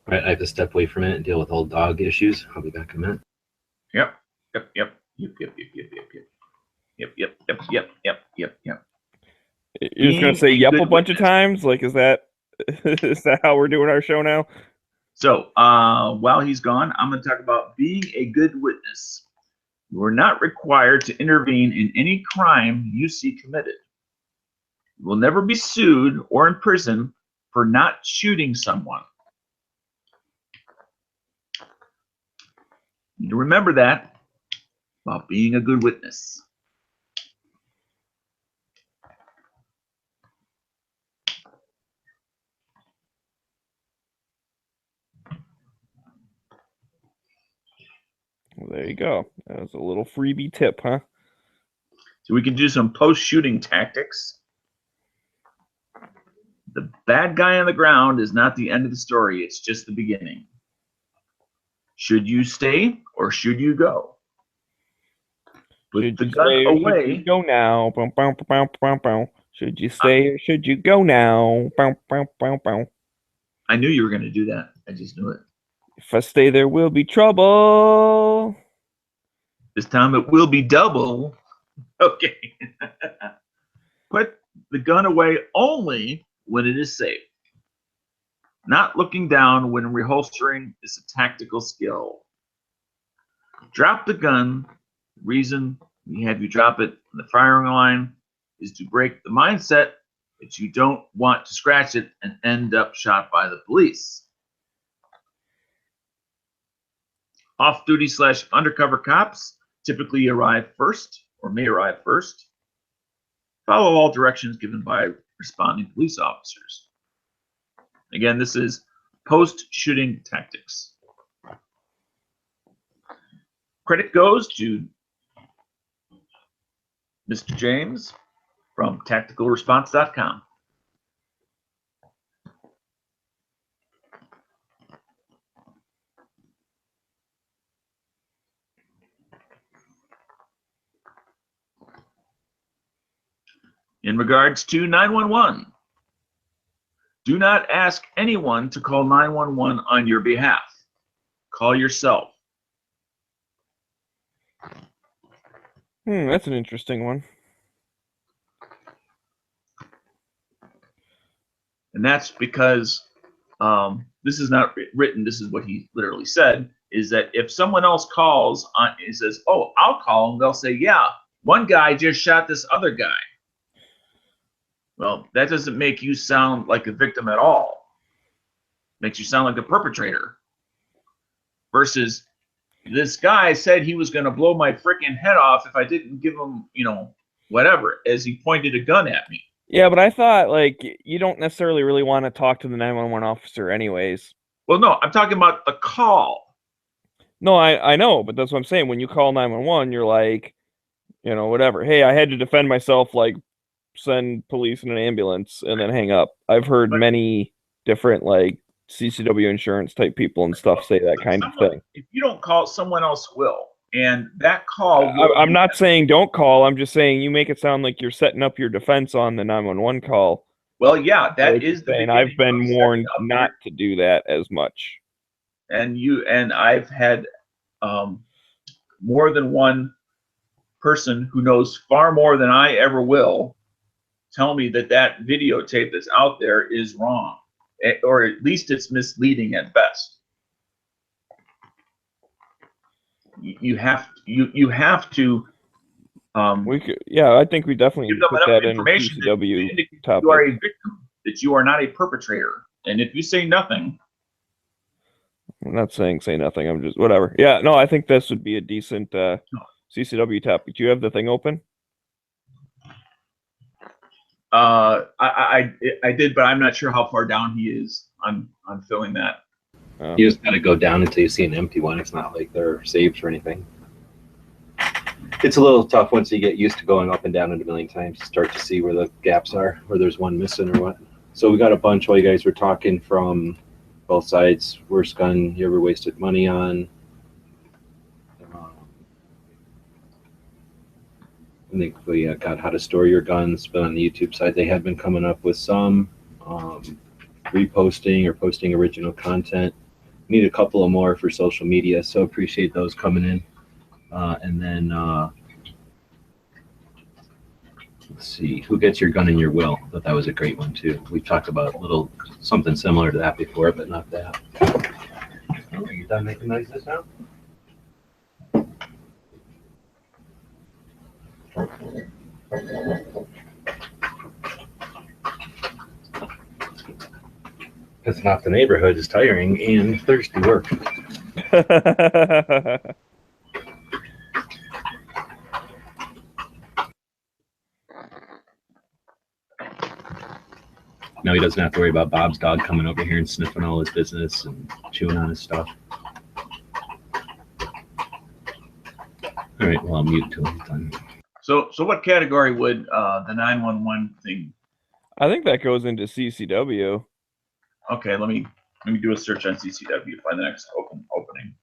Speaker 2: All right, I have to step away for a minute and deal with old dog issues. I'll be back in a minute.
Speaker 4: Yep.
Speaker 3: You're just gonna say yep a bunch of times? Like, is that how we're doing our show now?
Speaker 4: So while he's gone, I'm going to talk about being a good witness. You are not required to intervene in any crime you see committed. You will never be sued or in prison for not shooting someone. You remember that about being a good witness.
Speaker 3: Well, there you go. That was a little freebie tip, huh?
Speaker 4: So we can do some post-shooting tactics. The bad guy on the ground is not the end of the story. It's just the beginning. Should you stay or should you go? Put the gun away.
Speaker 3: Should you go now? Bow, bow, bow, bow, bow. Should you stay or should you go now? Bow, bow, bow, bow.
Speaker 4: I knew you were going to do that. I just knew it.
Speaker 3: If I stay, there will be trouble.
Speaker 4: This time it will be double. Okay. Put the gun away only when it is safe. Not looking down when reholstering is a tactical skill. Drop the gun. The reason we have you drop it in the firing line is to break the mindset that you don't want to scratch it and end up shot by the police. Off-duty / undercover cops typically arrive first or may arrive first. Follow all directions given by responding police officers. Again, this is post-shooting tactics. Credit goes to Mr. James from tacticalresponse.com. In regards to 911, do not ask anyone to call 911 on your behalf. Call yourself.
Speaker 3: That's an interesting one.
Speaker 4: And that's because this is not written. This is what he literally said, is that if someone else calls on, he says, oh, I'll call them. They'll say, yeah, one guy just shot this other guy. Well, that doesn't make you sound like a victim at all. Makes you sound like a perpetrator. Versus this guy said he was going to blow my freaking head off if I didn't give him, whatever, as he pointed a gun at me.
Speaker 3: Yeah, but I thought, like, you don't necessarily really want to talk to the 911 officer anyways.
Speaker 4: Well, no, I'm talking about the call.
Speaker 3: No, I know, but that's what I'm saying. When you call 911, you're like, whatever. Hey, I had to defend myself, like, send police and an ambulance and then hang up. I've heard many different, like, CCW insurance type people and stuff say that kind of thing.
Speaker 4: If you don't call, someone else will. And that call...
Speaker 3: I'm not saying don't call. I'm just saying you make it sound like you're setting up your defense on the 911 call.
Speaker 4: Well, yeah, that is the
Speaker 3: beginning. I've been warned not to do that as much.
Speaker 4: And I've had more than one person who knows far more than I ever will tell me that videotape that's out there is wrong, or at least it's misleading at best. you have to.
Speaker 3: We could, yeah, I think we definitely
Speaker 4: Give them
Speaker 3: put
Speaker 4: enough
Speaker 3: that in the
Speaker 4: information that
Speaker 3: CCW
Speaker 4: indicate
Speaker 3: topic.
Speaker 4: you are a victim, that you are not a perpetrator. And if you say nothing,
Speaker 3: I'm not saying say nothing. I'm just whatever. Yeah, no, I think this would be a decent CCW topic. Do you have the thing open?
Speaker 4: I did, but I'm not sure how far down he is on filling that.
Speaker 2: You just got to go down until you see an empty one. It's not like they're saved or anything. It's a little tough once you get used to going up and down it a million times to start to see where the gaps are, where there's one missing or what. So we got a bunch while you guys were talking from both sides. Worst gun you ever wasted money on. I think we got how to store your guns, but on the YouTube side, they had been coming up with some reposting or posting original content. Need a couple of more for social media, so appreciate those coming in. And then let's see, who gets your gun in your will? I thought that was a great one too. We've talked about a little something similar to that before, but not that. Oh, are you done making noises now? Pissing off the neighborhood is tiring and thirsty work. Now he doesn't have to worry about Bob's dog coming over here and sniffing all his business and chewing on his stuff. All right, well, I'll mute till he's done.
Speaker 4: So what category would the 911 thing?
Speaker 3: I think that goes into CCW.
Speaker 4: Okay, let me do a search on CCW, find the next opening.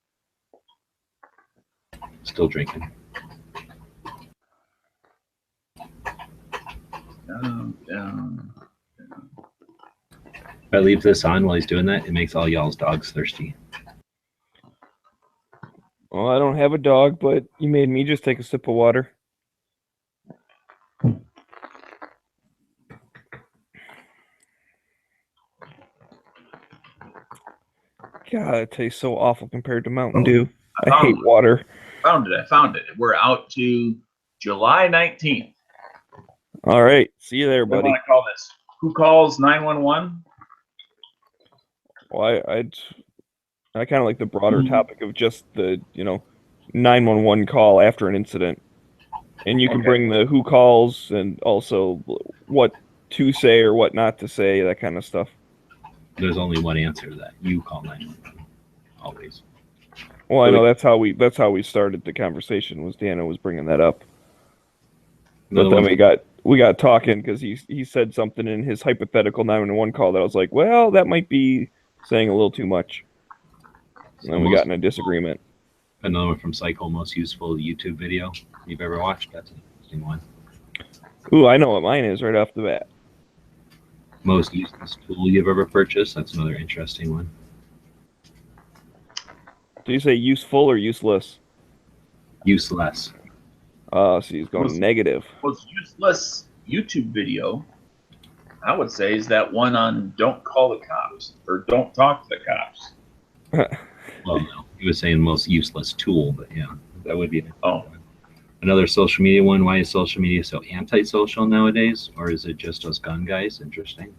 Speaker 2: Still drinking.
Speaker 4: Down.
Speaker 2: If I leave this on while he's doing that, it makes all y'all's dogs thirsty.
Speaker 3: Well, I don't have a dog, but you made me just take a sip of water. God, it tastes so awful compared to Mountain Dew. I hate water.
Speaker 4: I found it. We're out to July 19th.
Speaker 3: All right. See you there,
Speaker 4: What do
Speaker 3: buddy.
Speaker 4: you want to call this? Who calls 911?
Speaker 3: Well, I kind of like the broader topic of just the, 911 call after an incident. And you can bring the who calls and also what to say or what not to say, that kind of stuff.
Speaker 2: There's only one answer to that. You call 911. Always.
Speaker 3: Well, I know that's how we started the conversation, was Dana was bringing that up. But then we got talking because he said something in his hypothetical 911 call that I was like, well, that might be saying a little too much. And then we got in a disagreement.
Speaker 2: Another one from Cycle, most useful YouTube video you've ever watched. That's an interesting one.
Speaker 3: Ooh, I know what mine is right off the bat.
Speaker 2: Most useless tool you've ever purchased. That's another interesting one.
Speaker 3: Did you say useful or useless?
Speaker 2: Useless.
Speaker 3: So he's going negative.
Speaker 4: Most useless YouTube video, I would say, is that one on don't call the cops or don't talk to the cops.
Speaker 2: Well, no, he was saying most useless tool, but yeah, that would be another social media one. Why is social media so antisocial nowadays? Or is it just us gun guys? Interesting.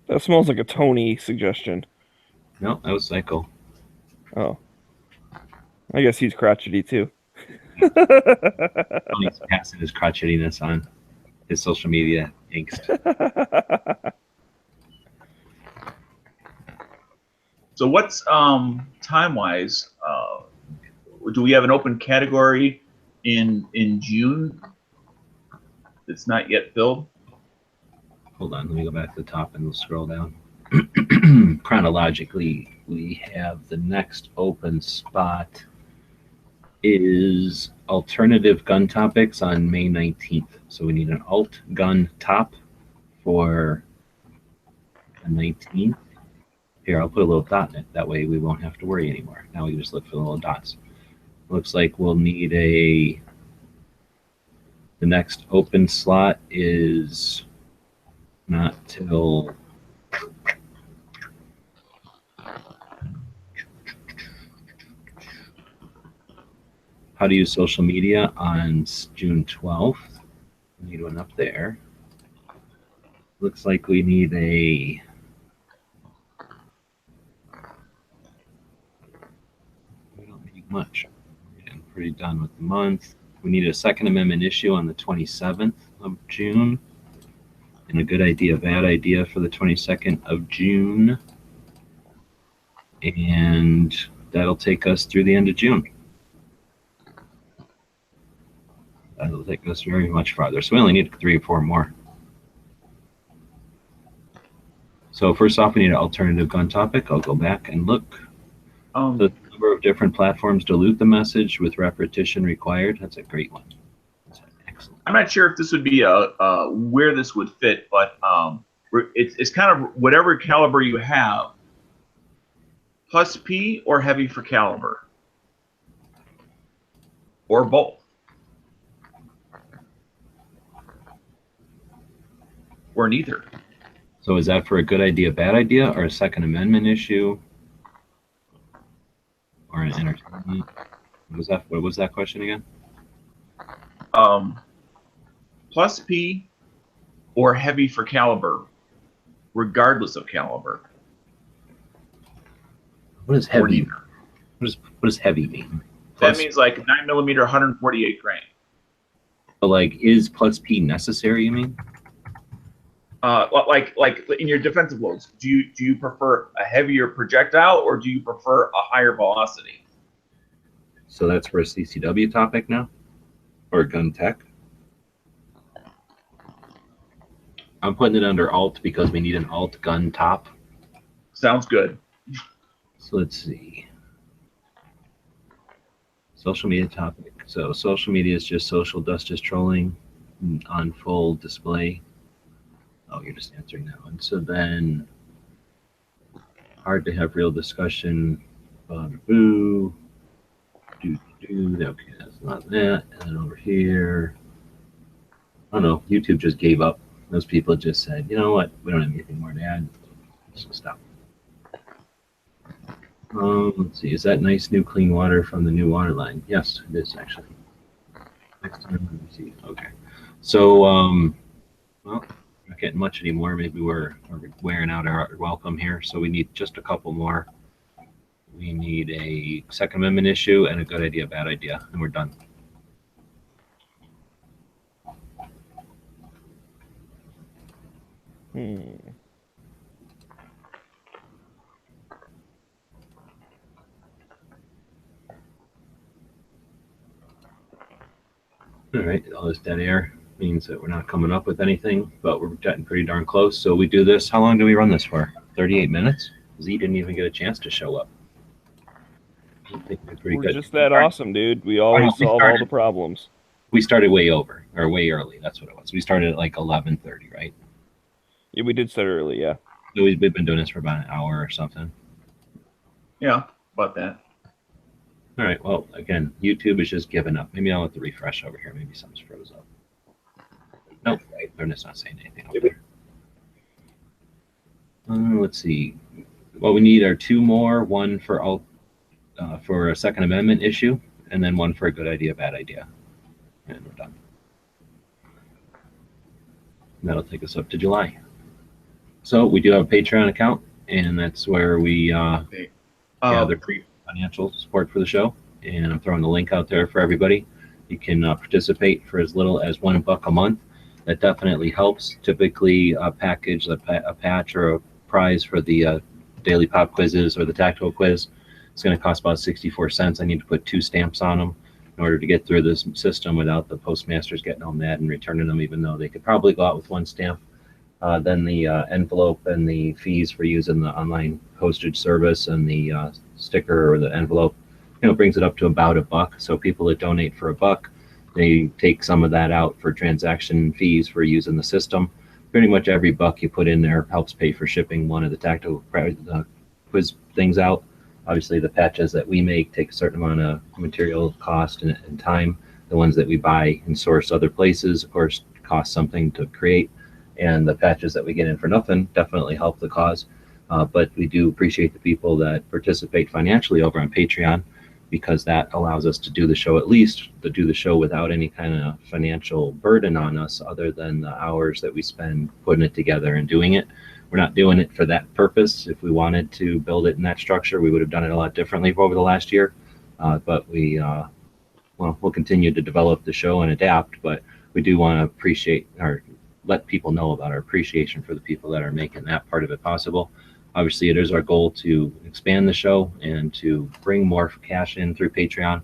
Speaker 3: That smells like a Tony suggestion.
Speaker 2: No, that was Cycle.
Speaker 3: Oh. I guess he's crotchety too.
Speaker 2: Tony's passing his crotchetiness on his social media angst.
Speaker 4: So what's time-wise? Do we have an open category in June that's not yet filled?
Speaker 2: Hold on, let me go back to the top and we'll scroll down. Chronologically, we have the next open spot is alternative gun topics on May 19th. So we need an alt gun top for the 19th. Here, I'll put a little dot in it. That way we won't have to worry anymore. Now we can just look for the little dots. Looks like we'll need the next open slot is not till how to use social media on June 12th. We need one up there. Looks like we need a we don't need much. We're getting pretty done with the month. We need a Second Amendment issue on the 27th of June. And a good idea, bad idea for the 22nd of June. And that'll take us through the end of June. That'll take us very much farther. So we only need 3 or 4 more. So first off, we need an alternative gun topic. I'll go back and look. The number of different platforms dilute the message with repetition required. That's a great one. That's excellent.
Speaker 4: I'm not sure if this would be where this would fit, but it's kind of whatever caliber you have, plus P or heavy for caliber, or both, or neither.
Speaker 2: So is that for a good idea, bad idea, or a Second Amendment issue, or an entertainment? What was that question again?
Speaker 4: Plus P or heavy for caliber, regardless of caliber.
Speaker 2: What does heavy? What does heavy mean?
Speaker 4: That means like 9mm, 148 grain.
Speaker 2: So like, is plus P necessary? You mean?
Speaker 4: Like in your defensive loads, do you prefer a heavier projectile or do you prefer a higher velocity?
Speaker 2: So that's for a CCW topic now, or gun tech. I'm putting it under alt because we need an alt gun top.
Speaker 4: Sounds good.
Speaker 2: So let's see. Social media topic. So social media is just social, dust just trolling on full display. Oh, you're just answering that one. So then, hard to have real discussion. Boo. Okay, that's not that. And then over here, I don't know. YouTube just gave up. Those people just said, you know what? We don't have anything more to add. So stop. Let's see. Is that nice new clean water from the new water line? Yes, it is actually. Next time, let me see. Okay. So, well, not getting much anymore. Maybe we're wearing out our welcome here. So we need just a couple more. We need a Second Amendment issue and a good idea, bad idea, and we're done. All right, all this dead air means that we're not coming up with anything, but we're getting pretty darn close. So we do this. How long do we run this for? 38 minutes? Z didn't even get a chance to show up. I think we're pretty good.
Speaker 3: Just that awesome, dude. We always solve all the problems.
Speaker 2: We started way over, or way early. That's what it was. We started at like 11:30, right?
Speaker 3: Yeah, we did start early, yeah.
Speaker 2: So we've been doing this for about an hour or something.
Speaker 4: Yeah, about that.
Speaker 2: All right, well, again, YouTube is just giving up. Maybe I'll have to refresh over here. Maybe something's froze up. Nope, right. They're just not saying anything over there. Let's see. What we need are 2 more, one for for a Second Amendment issue, and then one for a good idea, bad idea. And we're done. And that'll take us up to July. So we do have a Patreon account, and that's where we gather free financial support for the show. And I'm throwing the link out there for everybody. You can participate for as little as $1 a month. That definitely helps. Typically, a package, a patch, or a prize for the daily pop quizzes or the tactical quiz, it's going to cost about 64 cents. I need to put 2 stamps on them in order to get through this system without the postmasters getting all mad and returning them, even though they could probably go out with 1 stamp. Then the envelope and the fees for using the online postage service and the sticker or the envelope, brings it up to about $1. So people that donate for $1, they take some of that out for transaction fees for using the system. Pretty much every $1 you put in there helps pay for shipping one of the tactical quiz things out. Obviously, the patches that we make take a certain amount of material cost and time. The ones that we buy and source other places, of course, cost something to create. And the patches that we get in for nothing definitely help the cause. But we do appreciate the people that participate financially over on Patreon. because that allows us to do the show, at least to do the show without any kind of financial burden on us other than the hours that we spend putting it together and doing it. We're not doing it for that purpose. If we wanted to build it in that structure, we would have done it a lot differently over the last year. But we'll continue to develop the show and adapt, but we do want to appreciate or let people know about our appreciation for the people that are making that part of it possible. Obviously, it is our goal to expand the show and to bring more cash in through Patreon,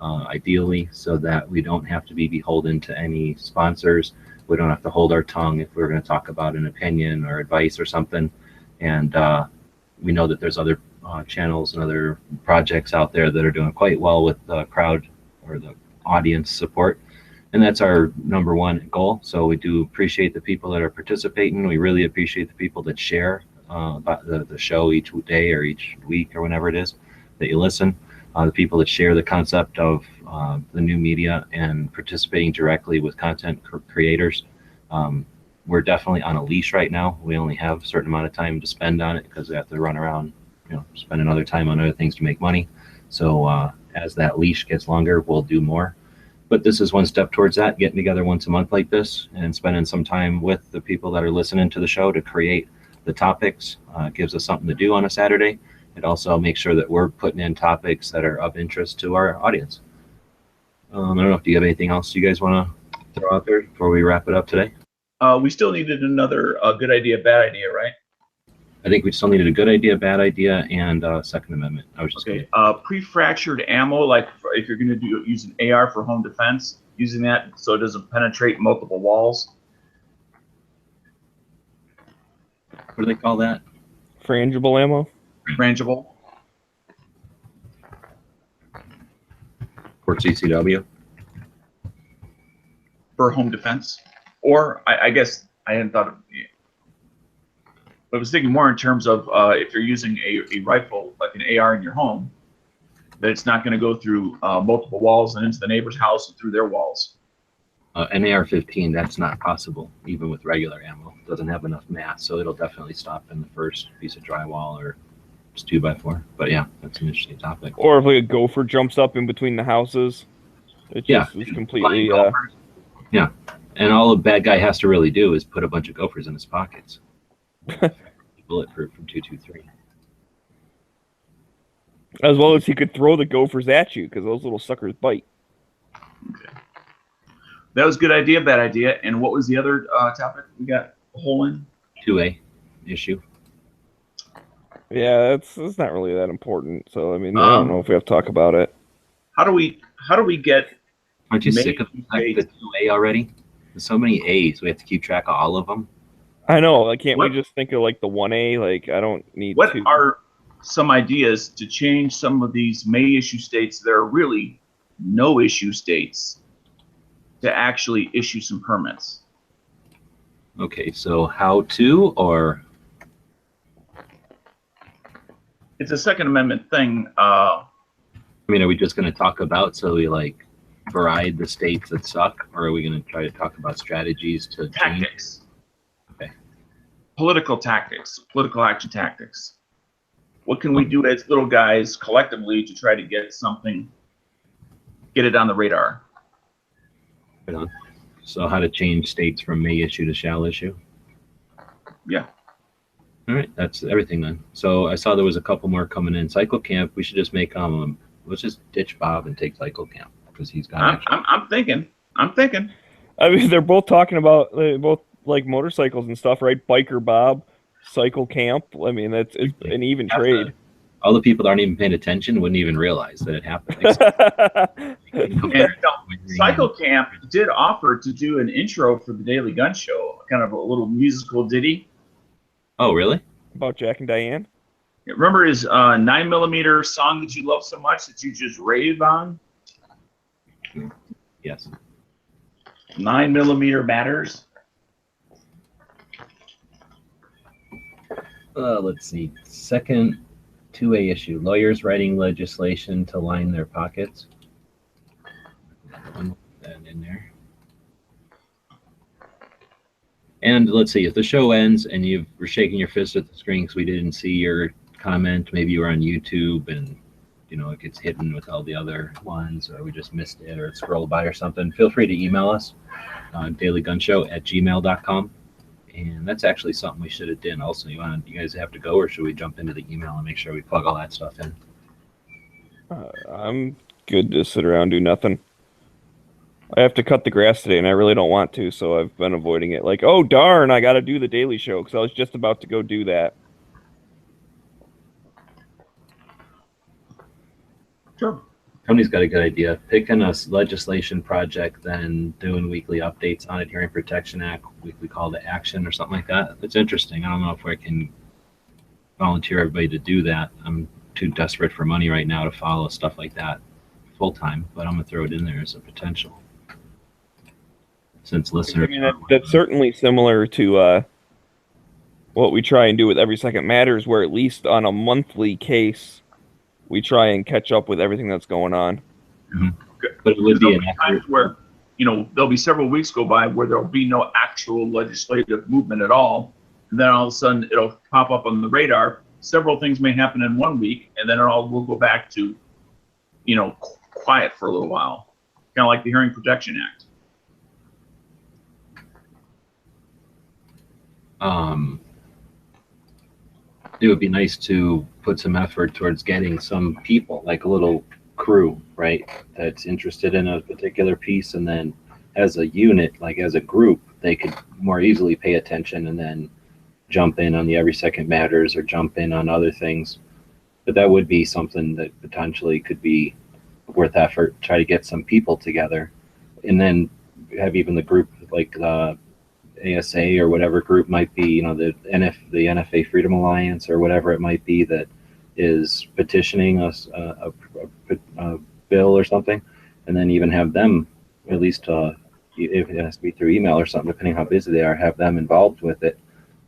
Speaker 2: ideally, so that we don't have to be beholden to any sponsors. We don't have to hold our tongue if we're going to talk about an opinion or advice or something. And we know that there's other channels and other projects out there that are doing quite well with the crowd or the audience support. And that's our number one goal. So we do appreciate the people that are participating. We really appreciate the people that share about the show each day or each week or whenever it is that you listen. The people that share the concept of the new media and participating directly with content creators. We're definitely on a leash right now. We only have a certain amount of time to spend on it because we have to run around, spend another time on other things to make money. So as that leash gets longer, we'll do more. But this is one step towards that, getting together once a month like this and spending some time with the people that are listening to the show to create the topics. Gives us something to do on a Saturday. It also makes sure that we're putting in topics that are of interest to our audience. I don't know, do you have anything else you guys want to throw out there before we wrap it up today?
Speaker 4: We still needed another good idea, bad idea, right?
Speaker 2: I think we still needed a good idea, bad idea, and Second Amendment. I was just
Speaker 4: okay. Pre-fractured ammo, like if you're going to use an AR for home defense, using that so it doesn't penetrate multiple walls.
Speaker 2: What do they call that?
Speaker 3: Frangible ammo.
Speaker 4: Frangible.
Speaker 2: For CCW.
Speaker 4: For home defense, or I guess I hadn't thought of. But I was thinking more in terms of if you're using a rifle like an AR in your home, that it's not going to go through multiple walls and into the neighbor's house and through their walls.
Speaker 2: An AR-15, that's not possible, even with regular ammo. It doesn't have enough mass, so it'll definitely stop in the first piece of drywall or just 2x4. But yeah, that's an interesting topic.
Speaker 3: Or if like a gopher jumps up in between the houses, it just is completely.
Speaker 2: Yeah, and all a bad guy has to really do is put a bunch of gophers in his pockets. Bulletproof from 223.
Speaker 3: As well as he could throw the gophers at you because those little suckers bite.
Speaker 4: Okay. That was a good idea, bad idea. And what was the other topic we got a hole in?
Speaker 2: 2A issue.
Speaker 3: Yeah, it's not really that important. So I mean, I don't know if we have to talk about it.
Speaker 4: How do we get?
Speaker 2: Aren't you sick of the 2A already? There's so many A's. We have to keep track of all of them.
Speaker 3: I know. Like, can't we just think of like the 1A? Like, I don't need.
Speaker 4: What
Speaker 3: to.
Speaker 4: are some ideas to change some of these may issue states that are really no issue states to actually issue some permits?
Speaker 2: Okay, so how to, or
Speaker 4: it's a Second Amendment thing.
Speaker 2: I mean, are we just going to talk about so we like beride the states that suck, or are we going to try to talk about strategies to
Speaker 4: tactics?
Speaker 2: Okay.
Speaker 4: Political tactics, political action tactics. What can we do as little guys collectively to try to get it on the radar?
Speaker 2: Right on. So how to change states from may issue to shall issue?
Speaker 4: Yeah.
Speaker 2: All right, that's everything then. So I saw there was a couple more coming in. Cycle Camp, we should just make let's just ditch Bob and take Cycle Camp because he's got.
Speaker 4: I'm thinking.
Speaker 3: I mean, they're both talking about both like motorcycles and stuff, right? Biker Bob, Cycle Camp. I mean, it's an even trade.
Speaker 2: All the people that aren't even paying attention wouldn't even realize that it happened.
Speaker 4: Cycle Camp did offer to do an intro for the Daily Gun Show, kind of a little musical ditty.
Speaker 2: Oh, really?
Speaker 3: About Jack and Diane?
Speaker 4: Remember his 9mm song that you love so much that you just rave on?
Speaker 2: Yes.
Speaker 4: 9mm matters.
Speaker 2: Let's see. Second 2A issue. Lawyers writing legislation to line their pockets. Put that in there. And let's see, if the show ends and you're shaking your fist at the screen because we didn't see your comment, maybe you were on YouTube and you know, it gets hidden with all the other ones, or we just missed it, or it scrolled by or something, feel free to email us, dailygunshow@gmail.com. And that's actually something we should have done also. You guys have to go, or should we jump into the email and make sure we plug all that stuff in?
Speaker 3: I'm good to sit around and do nothing. I have to cut the grass today, and I really don't want to, so I've been avoiding it. Like, oh, darn, I got to do the daily show, because I was just about to go do that.
Speaker 4: Sure.
Speaker 2: Tony's got a good idea. Picking a legislation project, then doing weekly updates on it, Hearing Protection Act, weekly call to action or something like that. It's interesting. I don't know if I can volunteer everybody to do that. I'm too desperate for money right now to follow stuff like that full time, but I'm going to throw it in there as a potential. Since listeners,
Speaker 3: I mean, that's certainly similar to what we try and do with Every Second Matters, where at least on a monthly case, we try and catch up with everything that's going on.
Speaker 2: Mm-hmm. But it would be
Speaker 4: times where, you know, there'll be several weeks go by where there'll be no actual legislative movement at all, and then all of a sudden it'll pop up on the radar. Several things may happen in 1 week, and then we'll go back to, you know, quiet for a little while, kind of like the Hearing Protection Act.
Speaker 2: It would be nice to put some effort towards getting some people, like a little crew, right, that's interested in a particular piece, and then as a unit, like as a group, they could more easily pay attention and then jump in on the Every Second Matters or jump in on other things. But that would be something that potentially could be worth effort. Try to get some people together, and then have even the group like the ASA or whatever group might be, you know, the NFA Freedom Alliance or whatever it might be that is petitioning us a bill or something, and then even have them, at least if it has to be through email or something, depending how busy they are, have them involved with it,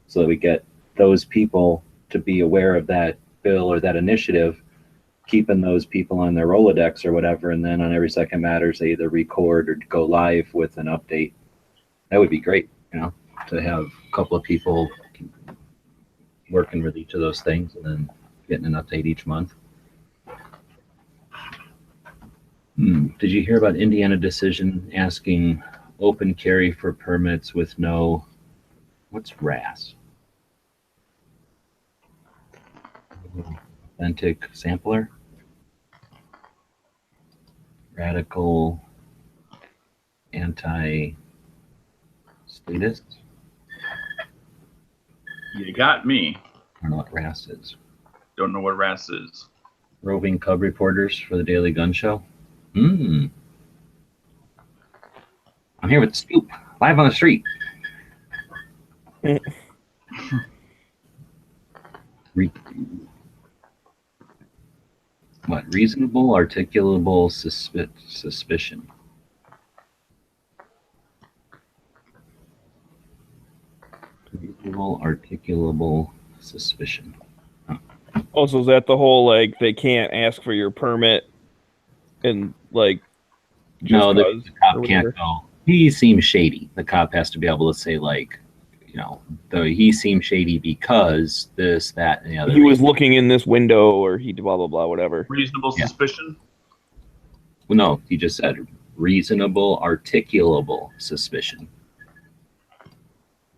Speaker 2: so that we get those people to be aware of that bill or that initiative, keeping those people on their Rolodex or whatever, and then on Every Second Matters they either record or go live with an update. That would be great, you know, to have a couple of people working with each of those things and then getting an update each month. Did you hear about Indiana decision asking open carry for permits with no, what's RAS? Authentic sampler? Radical anti-statist?
Speaker 4: You got me.
Speaker 2: I don't know what RAS is.
Speaker 4: Don't know what RAS is.
Speaker 2: Roving Cub reporters for the Daily Gun Show. I'm here with Scoop, live on the street. What? Reasonable, articulable suspicion. Reasonable, articulable suspicion.
Speaker 3: Also, is that the whole, like, they can't ask for your permit and, like,
Speaker 2: no, the cop can't go, he seems shady. The cop has to be able to say, like, you know, though he seems shady because this, that, and the other.
Speaker 3: He was looking in this window, or he blah, blah, blah, whatever.
Speaker 4: Reasonable suspicion?
Speaker 2: Well, no, he just said reasonable, articulable suspicion.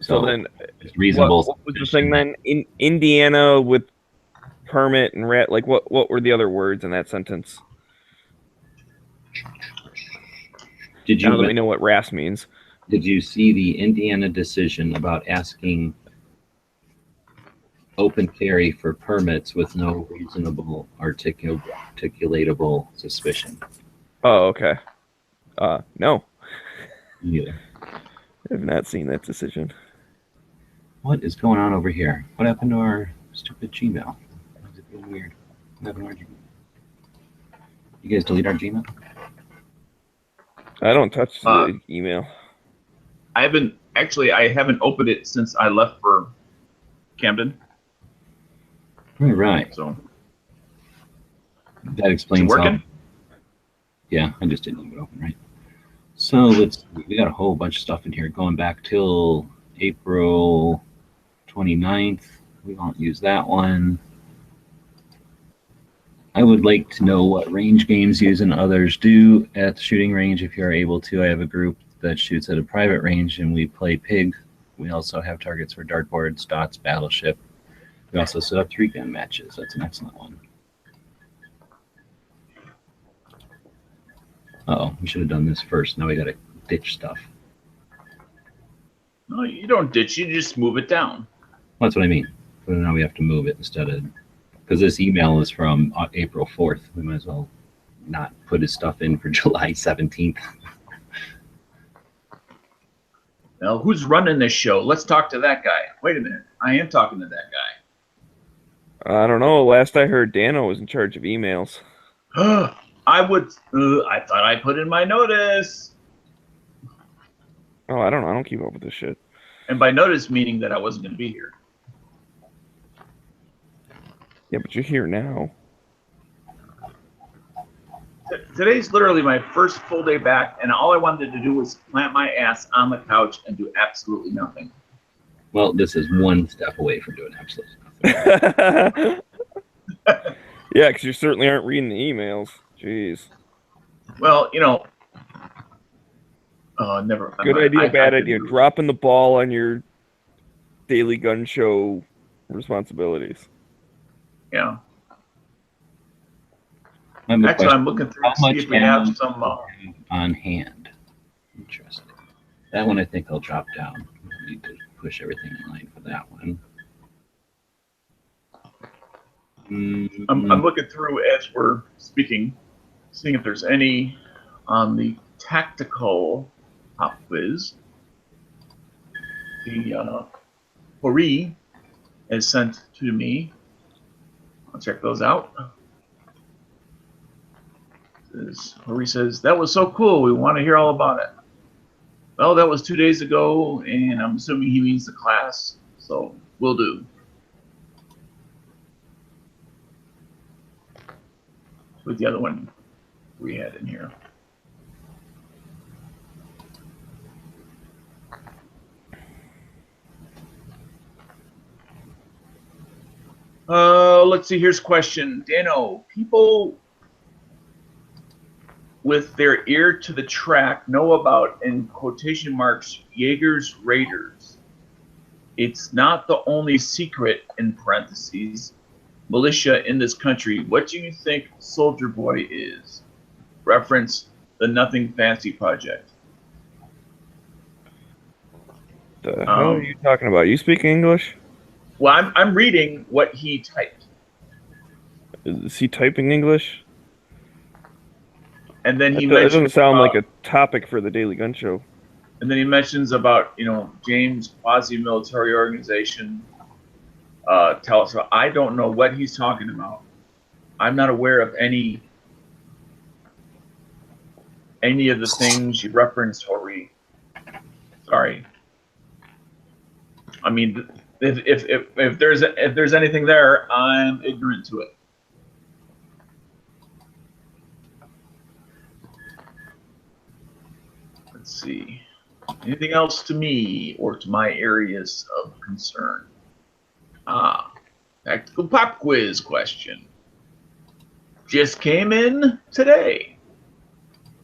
Speaker 3: So then,
Speaker 2: it's reasonable.
Speaker 3: What was the thing then? In Indiana with permit and rat, like what were the other words in that sentence?
Speaker 2: Did you
Speaker 3: now that we know what RAS means?
Speaker 2: Did you see the Indiana decision about asking open carry for permits with no reasonable articulatable suspicion?
Speaker 3: Oh, okay. No.
Speaker 2: Neither.
Speaker 3: I have not seen that decision.
Speaker 2: What is going on over here? What happened to our stupid Gmail? Why is it being weird? What happened to our Gmail? You guys delete our Gmail?
Speaker 3: I don't touch the email.
Speaker 4: I haven't opened it since I left for Camden.
Speaker 2: All right.
Speaker 4: So
Speaker 2: that explains how. Yeah, I just didn't leave it open, right? So we got a whole bunch of stuff in here going back till April 29th. We won't use that one. I would like to know what range games you and others do at the shooting range if you're able to. I have a group that shoots at a private range and we play pig. We also have targets for dartboards, dots, battleship. We also set up 3-gun matches. That's an excellent one. Uh-oh, we should have done this first. Now we got to ditch stuff.
Speaker 4: No, you don't ditch. You just move it down.
Speaker 2: Well, that's what I mean. But now we have to move it instead of... Because this email is from April 4th. We might as well not put his stuff in for July 17th.
Speaker 4: Now, who's running this show? Let's talk to that guy. Wait a minute. I am talking to that guy.
Speaker 3: I don't know. Last I heard, Dano was in charge of emails.
Speaker 4: I thought I put in my notice.
Speaker 3: Oh, I don't know. I don't keep up with this shit.
Speaker 4: And by notice, meaning that I wasn't going to be here.
Speaker 3: Yeah, but you're here now.
Speaker 4: Today's literally my first full day back, and all I wanted to do was plant my ass on the couch and do absolutely nothing.
Speaker 2: Well, this is one step away from doing absolutely nothing.
Speaker 3: Yeah, because you certainly aren't reading the emails. Jeez.
Speaker 4: Well, you know, never.
Speaker 3: Good idea, bad idea. Dropping the ball on your daily gun show responsibilities.
Speaker 4: Yeah.
Speaker 2: Actually,
Speaker 4: I'm looking through to see if we have some
Speaker 2: on hand. Interesting. That one I think I'll drop down. I need to push everything in line for that one.
Speaker 4: I'm looking through as we're speaking, seeing if there's any on the tactical pop quiz. The Hori is sent to me. I'll check those out. Hori says, that was so cool. We want to hear all about it. Well, that was 2 days ago, and I'm assuming he means the class, so we'll do. With the other one we had in here. Let's see, here's a question. Dano, people with their ear to the track know about, in quotation marks, Jaeger's Raiders. It's not the only secret, in parentheses, militia in this country. What do you think Soldier Boy is? Reference the Nothing Fancy Project.
Speaker 3: The hell are you talking about? You speak English?
Speaker 4: Well, I'm reading what he typed.
Speaker 3: Is he typing English?
Speaker 4: And then he
Speaker 3: It doesn't sound like a topic for the Daily Gun Show.
Speaker 4: And then he mentions about, you know, James quasi-military organization. Tell us. I don't know what he's talking about. I'm not aware of any of the things you referenced, Hori. Sorry. I mean, if there's anything there, I'm ignorant to it. Let's see. Anything else to me or to my areas of concern? Tactical pop quiz question. Just came in today.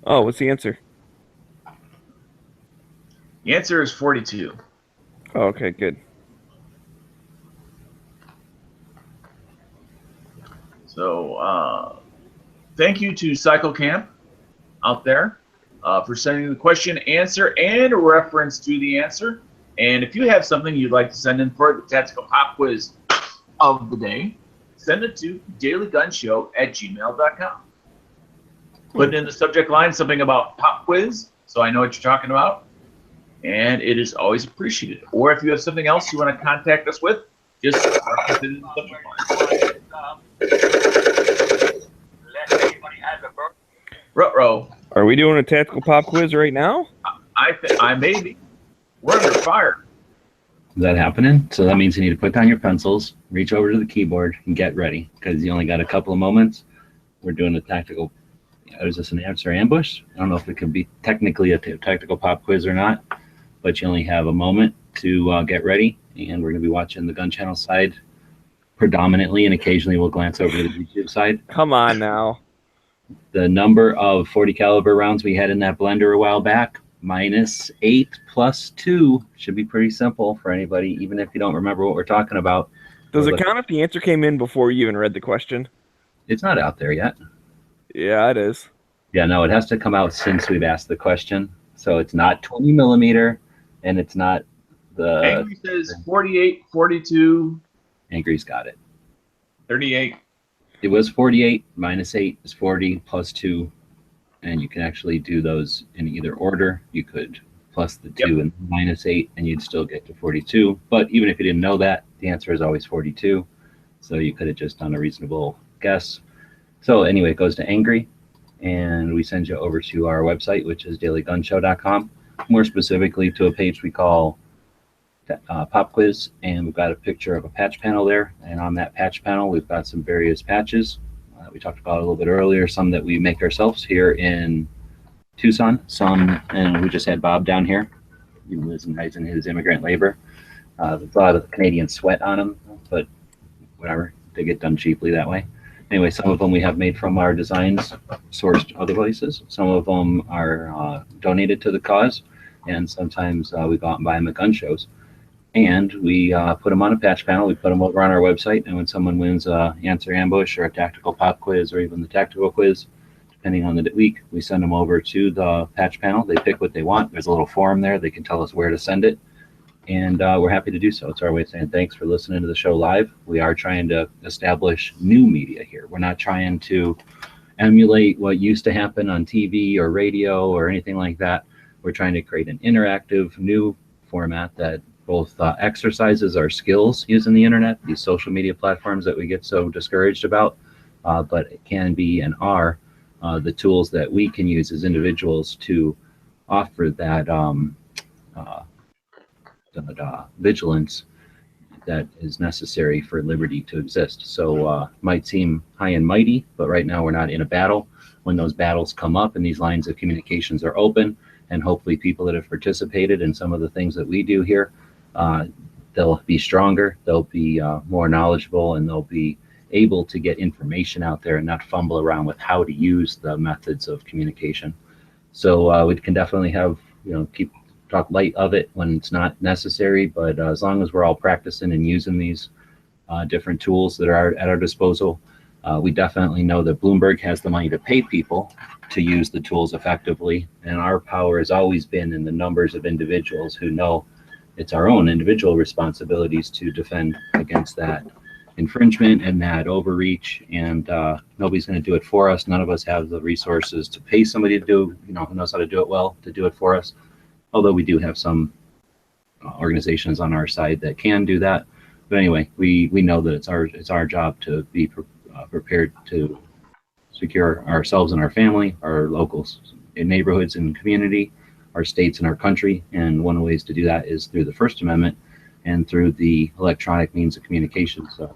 Speaker 3: Oh, what's the answer?
Speaker 4: The answer is 42.
Speaker 3: Oh, okay, good.
Speaker 4: So, thank you to Cycle Camp out there for sending the question, answer, and a reference to the answer. And if you have something you'd like to send in for the Tactical Pop Quiz of the day, send it to dailygunshow@gmail.com. Put in the subject line something about pop quiz, so I know what you're talking about, and it is always appreciated. Or if you have something else you want to contact us with, just reference it in the subject line. Ruh-roh.
Speaker 3: Are we doing a tactical pop quiz right now?
Speaker 4: I may be. We're under fire.
Speaker 2: Is that happening? So that means you need to put down your pencils, reach over to the keyboard, and get ready, because you only got a couple of moments. We're doing a tactical. Is this an answer ambush? I don't know if it could be technically a tactical pop quiz or not, but you only have a moment to get ready, and we're going to be watching the Gun Channel side predominantly, and occasionally we'll glance over to the YouTube side.
Speaker 3: Come on now.
Speaker 2: The number of 40 caliber rounds we had in that blender a while back, -8 plus 2, should be pretty simple for anybody, even if you don't remember what we're talking about.
Speaker 3: Does it count if the answer came in before you even read the question?
Speaker 2: It's not out there yet.
Speaker 3: Yeah, it is.
Speaker 2: Yeah, no, it has to come out since we've asked the question. So it's not 20 millimeter, and it's not the...
Speaker 4: Angry says 48, 42.
Speaker 2: Angry's got it.
Speaker 4: 38.
Speaker 2: It was 48, -8 is 40, plus 2. And you can actually do those in either order. You could plus the 2 and -8, and you'd still get to 42. But even if you didn't know that, the answer is always 42. So you could have just done a reasonable guess. So anyway, it goes to Angry, and we send you over to our website, which is dailygunshow.com. More specifically to a page we call Pop Quiz, and we've got a picture of a patch panel there. And on that patch panel, we've got some various patches. We talked about a little bit earlier, some that we make ourselves here in Tucson, some, and we just had Bob down here. He lives and hides in his immigrant labor. There's a lot of Canadian sweat on them, but whatever, they get done cheaply that way. Anyway, some of them we have made from our designs, sourced other places. Some of them are donated to the cause, and sometimes we go out and buy them at gun shows. And we put them on a patch panel. We put them over on our website, and when someone wins a answer ambush or a tactical pop quiz or even the tactical quiz, depending on the week, we send them over to the patch panel. They pick what they want. There's a little form there. They can tell us where to send it, and we're happy to do so. It's our way of saying thanks for listening to the show live. We are trying to establish new media here. We're not trying to emulate what used to happen on TV or radio or anything like that. We're trying to create an interactive new format that both exercises our skills using the internet, these social media platforms that we get so discouraged about, but it can be and are the tools that we can use as individuals to offer that vigilance that is necessary for liberty to exist. So might seem high and mighty, but right now we're not in a battle. When those battles come up and these lines of communications are open, and hopefully people that have participated in some of the things that we do here, they'll be stronger, they'll be more knowledgeable, and they'll be able to get information out there and not fumble around with how to use the methods of communication. So we can definitely have, talk light of it when it's not necessary, but as long as we're all practicing and using these different tools that are at our disposal, we definitely know that Bloomberg has the money to pay people to use the tools effectively, and our power has always been in the numbers of individuals who know it's our own individual responsibilities to defend against that infringement and that overreach, and nobody's going to do it for us. None of us have the resources to pay somebody to do, who knows how to do it well, to do it for us, although we do have some organizations on our side that can do that. But anyway, we know that it's our job to be prepared to secure ourselves and our family, our locals in neighborhoods and community, our states and our country. And one of the ways to do that is through the First Amendment and through the electronic means of communication. So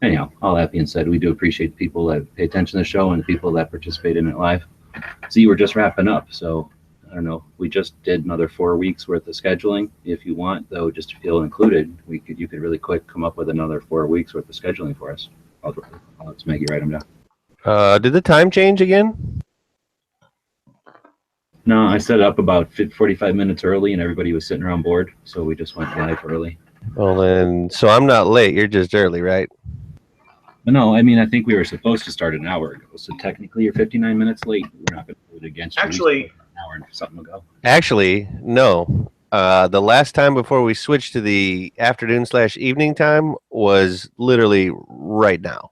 Speaker 2: anyhow, all that being said, we do appreciate the people that pay attention to the show and the people that participate in it live. See, we're just wrapping up, so I don't know, we just did another 4 weeks worth of scheduling. If you want, though, just to feel included, you could really quick come up with another 4 weeks worth of scheduling for us. I'll let Maggie write them down.
Speaker 5: Did the time change again?
Speaker 2: No, I set it up about 45 minutes early, and everybody was sitting around board, so we just went live early.
Speaker 5: Well, then, so I'm not late. You're just early, right?
Speaker 2: No, I mean, I think we were supposed to start an hour ago, so technically you're 59 minutes late. We're not going to put it against you.
Speaker 4: Actually,
Speaker 2: an hour and something ago.
Speaker 5: Actually, no. The last time before we switched to the afternoon/evening time was literally right now.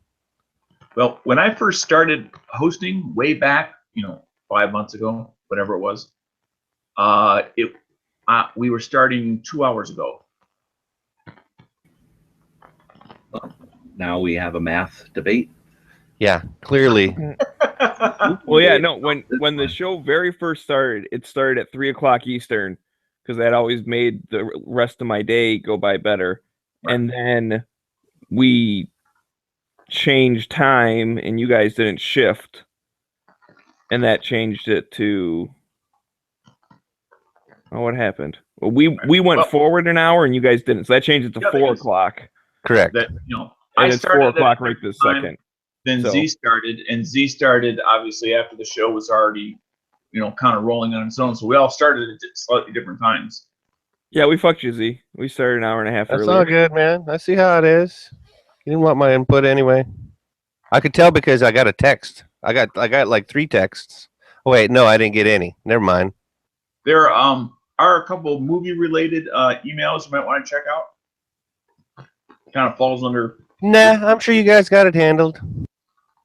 Speaker 4: well, when I first started hosting way back, 5 months ago, whatever it was, we were starting 2 hours ago.
Speaker 2: Now we have a math debate.
Speaker 5: Yeah, clearly.
Speaker 3: Well, yeah, no. When the show very first started, it started at 3:00 Eastern, because that always made the rest of my day go by better.
Speaker 4: Right.
Speaker 3: And then we changed time, and you guys didn't shift, and that changed it to. Oh, what happened? Well, we went forward an hour, and you guys didn't, so that changed it to 4 o'clock.
Speaker 5: Correct.
Speaker 4: That
Speaker 3: And it's 4
Speaker 4: started
Speaker 3: o'clock
Speaker 4: at
Speaker 3: right this
Speaker 4: time.
Speaker 3: second.
Speaker 4: Then
Speaker 3: So-
Speaker 4: Z started obviously after the show was already, kind of rolling on its own. So we all started at slightly different times.
Speaker 3: Yeah, we fucked you, Z. We started an hour and a half
Speaker 5: That's
Speaker 3: earlier.
Speaker 5: all good, man. I see how it is. You didn't want my input anyway. I could tell because I got a text. I got like 3 texts. Oh, wait, no, I didn't get any. Never mind.
Speaker 4: There are a couple of movie-related emails you might want to check out. Kind of falls under.
Speaker 5: Nah, I'm sure you guys got it handled.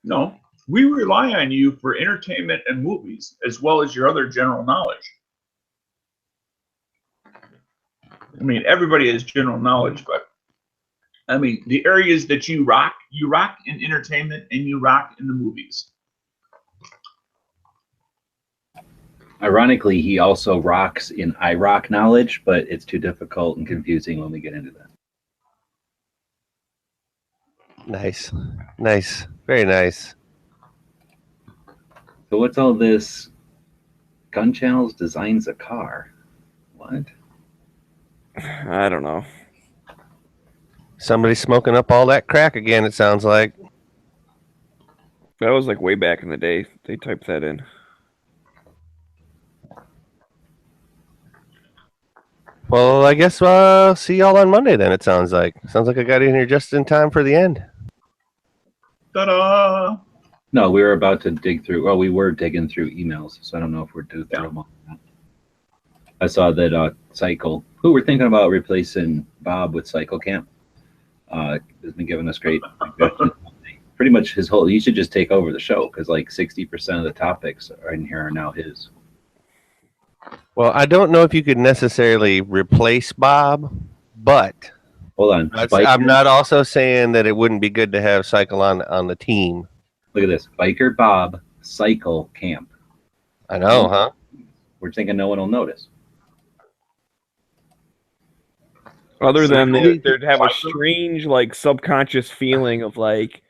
Speaker 4: No, we rely on you for entertainment and movies, as well as your other general knowledge. I mean, everybody has general knowledge, but I mean, the areas that you rock in entertainment and you rock in the movies.
Speaker 2: Ironically, he also rocks in IROC knowledge, but it's too difficult and confusing when we get into that.
Speaker 5: Nice. Nice. Very nice.
Speaker 2: So what's all this? Gun Channels designs a car. What?
Speaker 3: I don't know.
Speaker 5: Somebody smoking up all that crack again, it sounds like.
Speaker 3: That was like way back in the day. They typed that in.
Speaker 5: Well, I guess I'll see y'all on Monday then, it sounds like. Sounds like I got in here just in time for the end.
Speaker 4: Ta-da!
Speaker 2: No, we were about to dig through. Well, we were digging through emails, so I don't know if we're due through them all. I saw that Cycle, who we're thinking about replacing Bob with Cycle Camp, has been giving us great. Pretty much his whole. He should just take over the show because like 60% of the topics are in here are now his.
Speaker 5: Well, I don't know if you could necessarily replace Bob, but
Speaker 2: Hold on.
Speaker 5: I'm not also saying that it wouldn't be good to have Cycle on the team.
Speaker 2: Look at this. Biker Bob, Cycle Camp.
Speaker 5: I know, huh?
Speaker 2: We're thinking no one will notice.
Speaker 3: Other than
Speaker 4: So-
Speaker 3: they'd have a strange, like, subconscious feeling of like,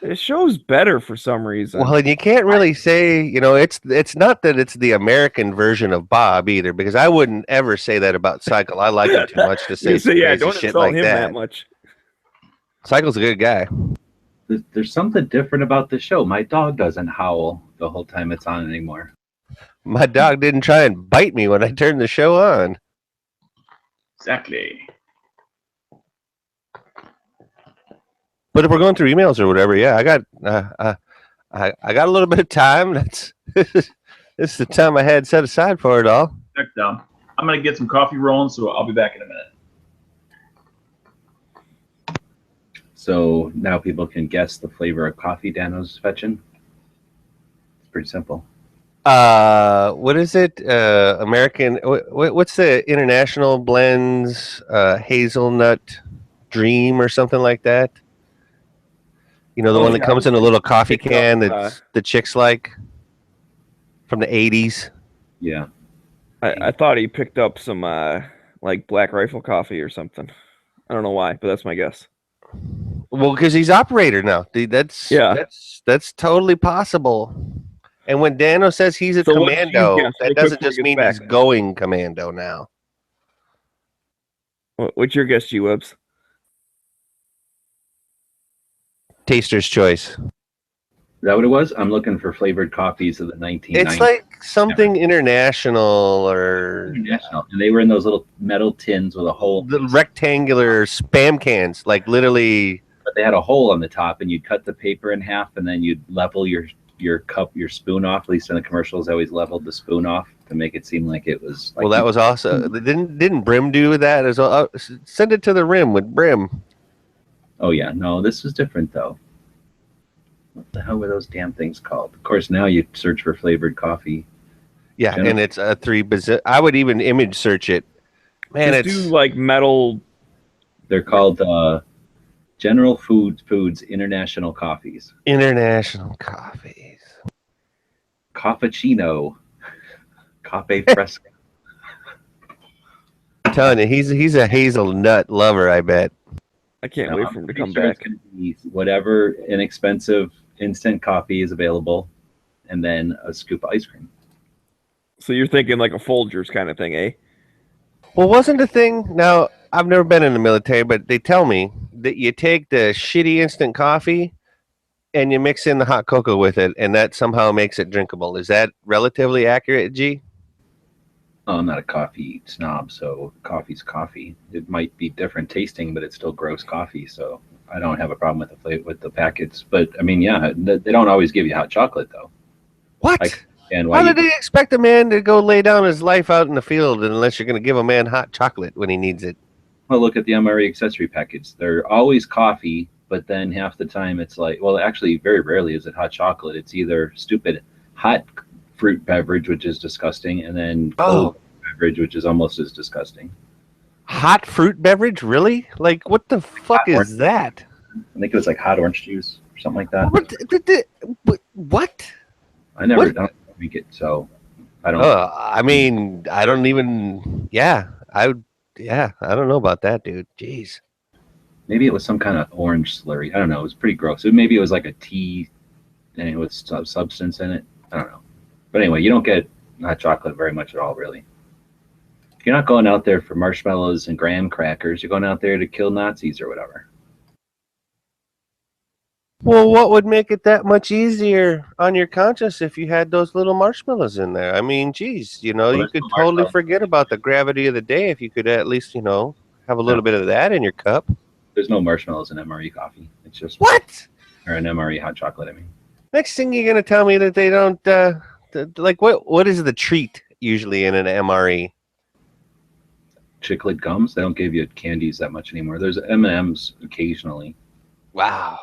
Speaker 3: this show's better for some reason.
Speaker 5: Well, and you can't really say, it's not that it's the American version of Bob either, because I wouldn't ever say that about Cycle. I like him too much to say
Speaker 3: You
Speaker 5: some
Speaker 3: say, yeah,
Speaker 5: crazy
Speaker 3: don't
Speaker 5: shit
Speaker 3: insult
Speaker 5: like
Speaker 3: him
Speaker 5: that.
Speaker 3: that much.
Speaker 5: Cycle's a good guy.
Speaker 2: There's something different about the show. My dog doesn't howl the whole time it's on anymore.
Speaker 5: My dog didn't try and bite me when I turned the show on.
Speaker 4: Exactly.
Speaker 5: But if we're going through emails or whatever, yeah, I got a little bit of time. This is the time I had set aside for it all.
Speaker 4: Check down. I'm gonna get some coffee rolling, so I'll be back in a minute.
Speaker 2: So now people can guess the flavor of coffee Dano's fetching. It's pretty simple.
Speaker 5: What is it? American. What's the international blends? Hazelnut Dream or something like that. You know, the one that comes in a little coffee can that the chicks like from the 80s.
Speaker 2: Yeah.
Speaker 3: I thought he picked up some like Black Rifle coffee or something. I don't know why, but that's my guess.
Speaker 5: Well, because he's operator now. That's totally possible. And when Dano says he's a
Speaker 3: So what did you
Speaker 5: commando,
Speaker 3: guess
Speaker 5: that
Speaker 3: real quick
Speaker 5: doesn't
Speaker 3: before
Speaker 5: just
Speaker 3: he
Speaker 5: mean
Speaker 3: gets
Speaker 5: he's
Speaker 3: back?
Speaker 5: going commando now.
Speaker 3: What's your guess, G-Webs?
Speaker 5: Taster's choice.
Speaker 2: Is that what it was? I'm looking for flavored coffees of the 1990s.
Speaker 5: It's like something international or
Speaker 2: International. And they were in those little metal tins with a hole.
Speaker 5: the rectangular spam cans, like literally.
Speaker 2: But they had a hole on the top, and you'd cut the paper in half, and then you'd level your spoon off. At least in the commercials, they always leveled the spoon off to make it seem like it was. Like
Speaker 5: Well, that was also didn't Brim do that as well? Send it to the rim with Brim.
Speaker 2: Oh yeah, no, this was different though. What the hell were those damn things called? Of course, now you search for flavored coffee.
Speaker 5: Yeah,
Speaker 2: General-
Speaker 5: and it's a 3 bazillion. I would even image search it. Man,
Speaker 3: Just
Speaker 5: it's
Speaker 3: do like metal.
Speaker 2: They're called General Foods International Coffees.
Speaker 5: international coffees.
Speaker 2: Cappuccino. Cafe Fresco.
Speaker 5: I'm telling you, he's a hazelnut lover. I bet.
Speaker 3: I can't
Speaker 2: No,
Speaker 3: wait
Speaker 2: I'm
Speaker 3: for him to
Speaker 2: pretty
Speaker 3: come
Speaker 2: sure it's
Speaker 3: back.
Speaker 2: gonna be whatever inexpensive instant coffee is available, and then a scoop of ice cream.
Speaker 3: So you're thinking like a Folgers kind of thing, eh?
Speaker 5: Well, wasn't the thing? Now I've never been in the military, but they tell me that you take the shitty instant coffee and you mix in the hot cocoa with it, and that somehow makes it drinkable. Is that relatively accurate, G?
Speaker 2: Oh, I'm not a coffee snob, so coffee's coffee. It might be different tasting, but it's still gross coffee. So I don't have a problem with the with the packets. But I mean, yeah, they don't always give you hot chocolate though.
Speaker 5: What?
Speaker 2: And
Speaker 5: How did they expect a man to go lay down his life out in the field unless you're going to give a man hot chocolate when he needs it?
Speaker 2: Well, look at the MRE accessory packets. They're always coffee, but then half the time it's like, well, actually, very rarely is it hot chocolate. It's either stupid hot fruit beverage, which is disgusting, and then cold beverage, which is almost as disgusting.
Speaker 5: Hot fruit beverage? Really? Like, what the fuck is that?
Speaker 2: I think it was like hot orange juice or something like that.
Speaker 5: What?
Speaker 2: I never don't drink it, so I don't.
Speaker 5: I mean, I don't even. Yeah, I don't know about that, dude. Jeez.
Speaker 2: Maybe it was some kind of orange slurry. I don't know. It was pretty gross. Maybe it was like a tea, and it was substance in it. I don't know. But anyway, you don't get hot chocolate very much at all, really. You're not going out there for marshmallows and graham crackers. You're going out there to kill Nazis or whatever.
Speaker 5: Well, what would make it that much easier on your conscience if you had those little marshmallows in there? I mean, geez, you could totally forget about the gravity of the day if you could at least, have a little bit of that in your cup.
Speaker 2: There's no marshmallows in MRE coffee. It's just
Speaker 5: what?
Speaker 2: Or an MRE hot chocolate. I mean,
Speaker 5: next thing you're gonna tell me that they don't like what is the treat usually in an MRE?
Speaker 2: Chiclet gums. They don't give you candies that much anymore. There's M&Ms occasionally.
Speaker 5: Wow.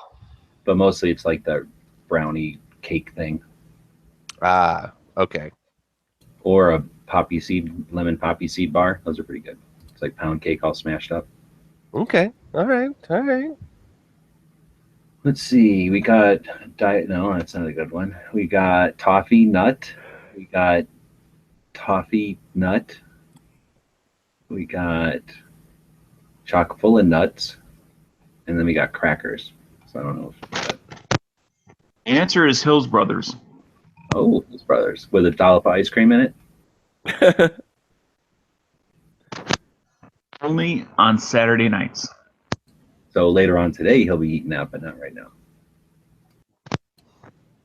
Speaker 2: But mostly it's like the brownie cake thing.
Speaker 5: Ah, okay.
Speaker 2: Or a lemon poppy seed bar. Those are pretty good. It's like pound cake all smashed up.
Speaker 5: Okay. All right.
Speaker 2: Let's see. We got diet. No, that's not a good one. We got toffee nut. We got toffee nut. We got chock full of nuts. And then we got crackers. So I don't know if
Speaker 4: answer is Hills Brothers.
Speaker 2: Oh, Hills Brothers with a dollop of ice cream in it.
Speaker 4: Only on Saturday nights.
Speaker 2: So later on today he'll be eating that, but not right now.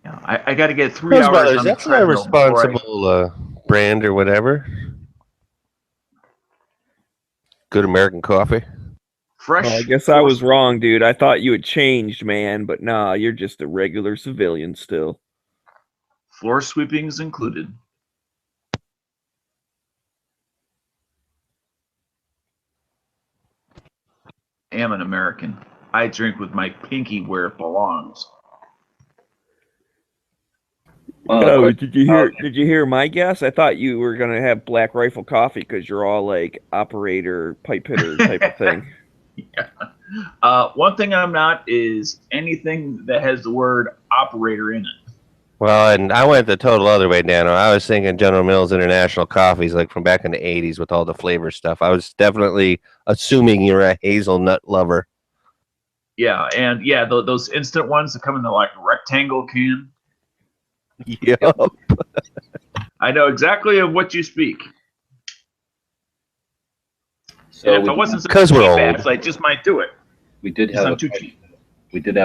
Speaker 4: Yeah, I got to get 3
Speaker 5: Hills
Speaker 4: hours.
Speaker 5: Brothers,
Speaker 4: on
Speaker 5: that's
Speaker 4: the
Speaker 5: not a
Speaker 4: treadmill
Speaker 5: responsible brand or whatever. Good American coffee.
Speaker 4: Fresh.
Speaker 3: I guess I was wrong, dude. I thought you had changed, man, but nah, you're just a regular civilian still.
Speaker 4: Floor sweepings included. I am an American. I drink with my pinky where it belongs.
Speaker 3: Oh, did you hear? Did you hear my guess? I thought you were gonna have Black Rifle coffee because you're all like operator, pipe hitter type of thing.
Speaker 4: Yeah. One thing I'm not is anything that has the word operator in it.
Speaker 5: Well, and I went the total other way, Dano. I was thinking General Mills International coffees, like from back in the 80s with all the flavor stuff. I was definitely assuming you're a hazelnut lover.
Speaker 4: Yeah, and yeah, those instant ones that come in the like rectangle can.
Speaker 5: Yep.
Speaker 4: I know exactly of what you speak. So if I wasn't
Speaker 5: because we're old,
Speaker 4: I just might do it.
Speaker 2: We did have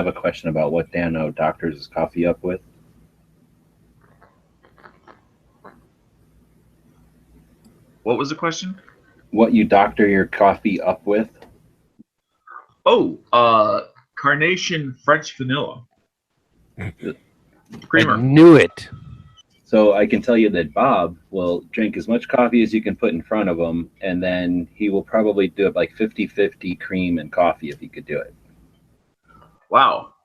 Speaker 2: a question about what Dano doctors his coffee up with.
Speaker 4: What was the question?
Speaker 2: What you doctor your coffee up with?
Speaker 4: Oh, Carnation French vanilla. Creamer.
Speaker 5: I knew it.
Speaker 2: So I can tell you that Bob will drink as much coffee as you can put in front of him, and then he will probably do it like 50-50 cream and coffee if he could do it.
Speaker 4: Wow.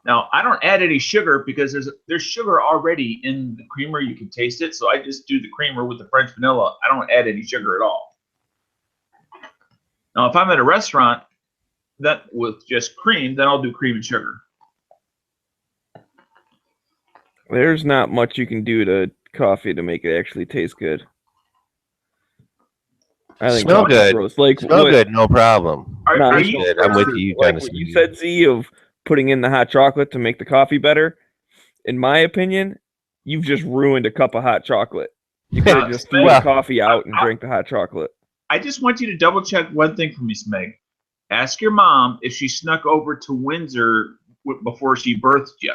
Speaker 4: Now, I don't add any sugar because there's sugar already in the creamer. You can taste it. So I just do the creamer with the French vanilla. I don't add any sugar at all. Now, if I'm at a restaurant that with just cream, then I'll do cream and sugar.
Speaker 3: There's not much you can do to coffee to make it actually taste good. I think
Speaker 5: smell good.
Speaker 3: Gross. Like
Speaker 5: smell good, no problem.
Speaker 4: Are you
Speaker 5: good. I'm with you.
Speaker 3: Like what you said, Z, of putting in the hot chocolate to make the coffee better. In my opinion, you've just ruined a cup of hot chocolate. You could have just threw the coffee out and drank the hot chocolate.
Speaker 4: I just want you to double check one thing for me, Smeg. Ask your mom if she snuck over to Windsor before she birthed you.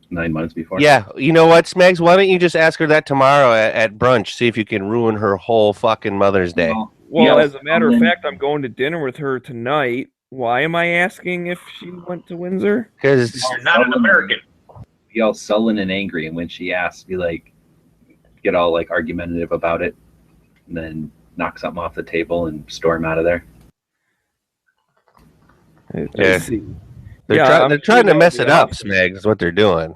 Speaker 2: 9 months before.
Speaker 5: Yeah, you know what, Smegs? Why don't you just ask her that tomorrow at brunch? See if you can ruin her whole fucking Mother's Day.
Speaker 3: Well, as a matter of fact, I'm going to dinner with her tonight. Why am I asking if she went to Windsor?
Speaker 5: Because
Speaker 4: You're not an American.
Speaker 2: Be all sullen and angry, and when she asks, be like, get all like argumentative about it, and then knock something off the table and storm out of there.
Speaker 5: Yeah.
Speaker 3: See.
Speaker 5: They're trying to mess it up, Smegs, is what they're doing.